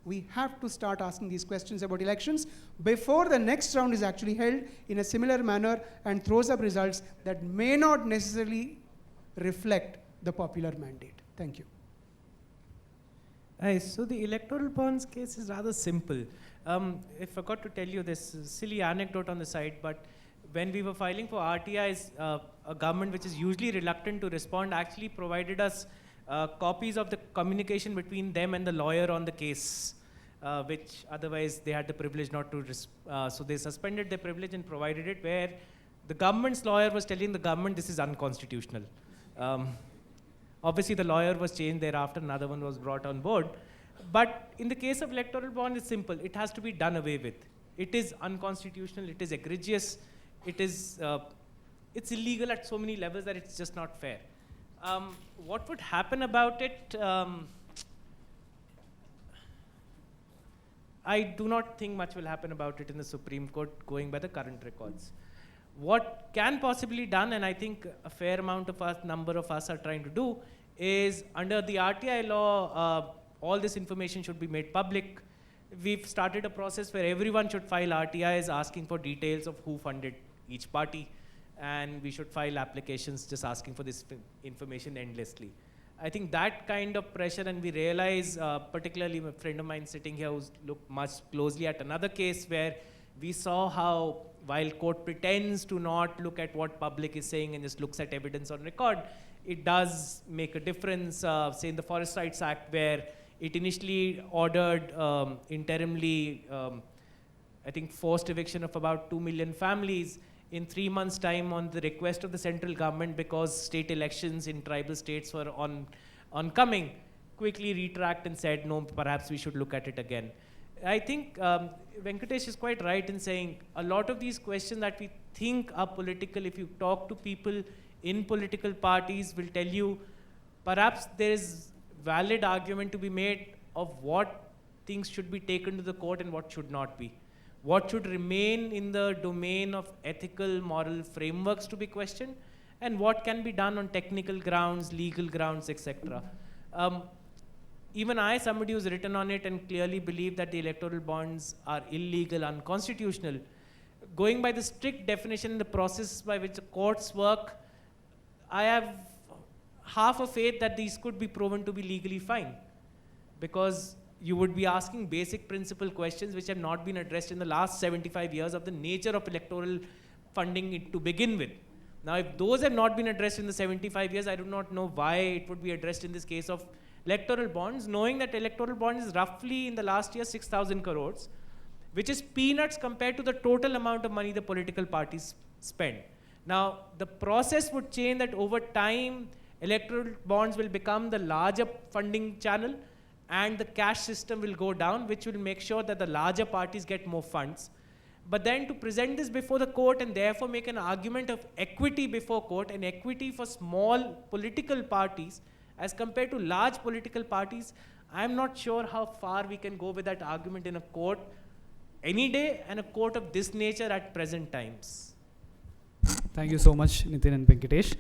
We have to start asking these questions about elections before the next round is actually held in a similar manner and throws up results that may not necessarily reflect the popular mandate. Thank you. So the electoral bonds case is rather simple. I forgot to tell you this silly anecdote on the side, but when we were filing for RTIs, a government which is usually reluctant to respond actually provided us copies of the communication between them and the lawyer on the case, which otherwise they had the privilege not to, so they suspended their privilege and provided it, where the government's lawyer was telling the government this is unconstitutional. Obviously the lawyer was changed thereafter, another one was brought on board. But in the case of electoral bond, it's simple. It has to be done away with. It is unconstitutional, it is egregious, it is, it's illegal at so many levels that it's just not fair. What would happen about it? I do not think much will happen about it in the Supreme Court going by the current records. What can possibly be done, and I think a fair amount of us, number of us are trying to do, is under the RTI law, all this information should be made public. We've started a process where everyone should file RTIs asking for details of who funded each party, and we should file applications just asking for this information endlessly. I think that kind of pressure, and we realize, particularly a friend of mine sitting here who's looked much closely at another case where we saw how while court pretends to not look at what public is saying and just looks at evidence on record, it does make a difference, say in the Forest Rights Act, where it initially ordered interimly, I think forced eviction of about 2 million families in 3 months' time on the request of the central government because state elections in tribal states were oncoming, quickly retract and said, no, perhaps we should look at it again. I think Venkatesh is quite right in saying a lot of these questions that we think are political, if you talk to people in political parties, will tell you perhaps there is valid argument to be made of what things should be taken to the court and what should not be. What should remain in the domain of ethical, moral frameworks to be questioned, and what can be done on technical grounds, legal grounds, etc. Even I, somebody who's written on it and clearly believe that the electoral bonds are illegal, unconstitutional, going by the strict definition in the process by which the courts work, I have half a faith that these could be proven to be legally fine, because you would be asking basic principle questions which have not been addressed in the last 75 years of the nature of electoral funding to begin with. Now, if those have not been addressed in the 75 years, I do not know why it would be addressed in this case of electoral bonds, knowing that electoral bonds is roughly in the last year 6,000 crores, which is peanuts compared to the total amount of money the political parties spend. Now, the process would change that over time, electoral bonds will become the larger funding channel and the cash system will go down, which will make sure that the larger parties get more funds. But then to present this before the court and therefore make an argument of equity before court and equity for small political parties as compared to large political parties, I'm not sure how far we can go with that argument in a court any day and a court of this nature at present times. Thank you so much, Nitin and Venkatesh.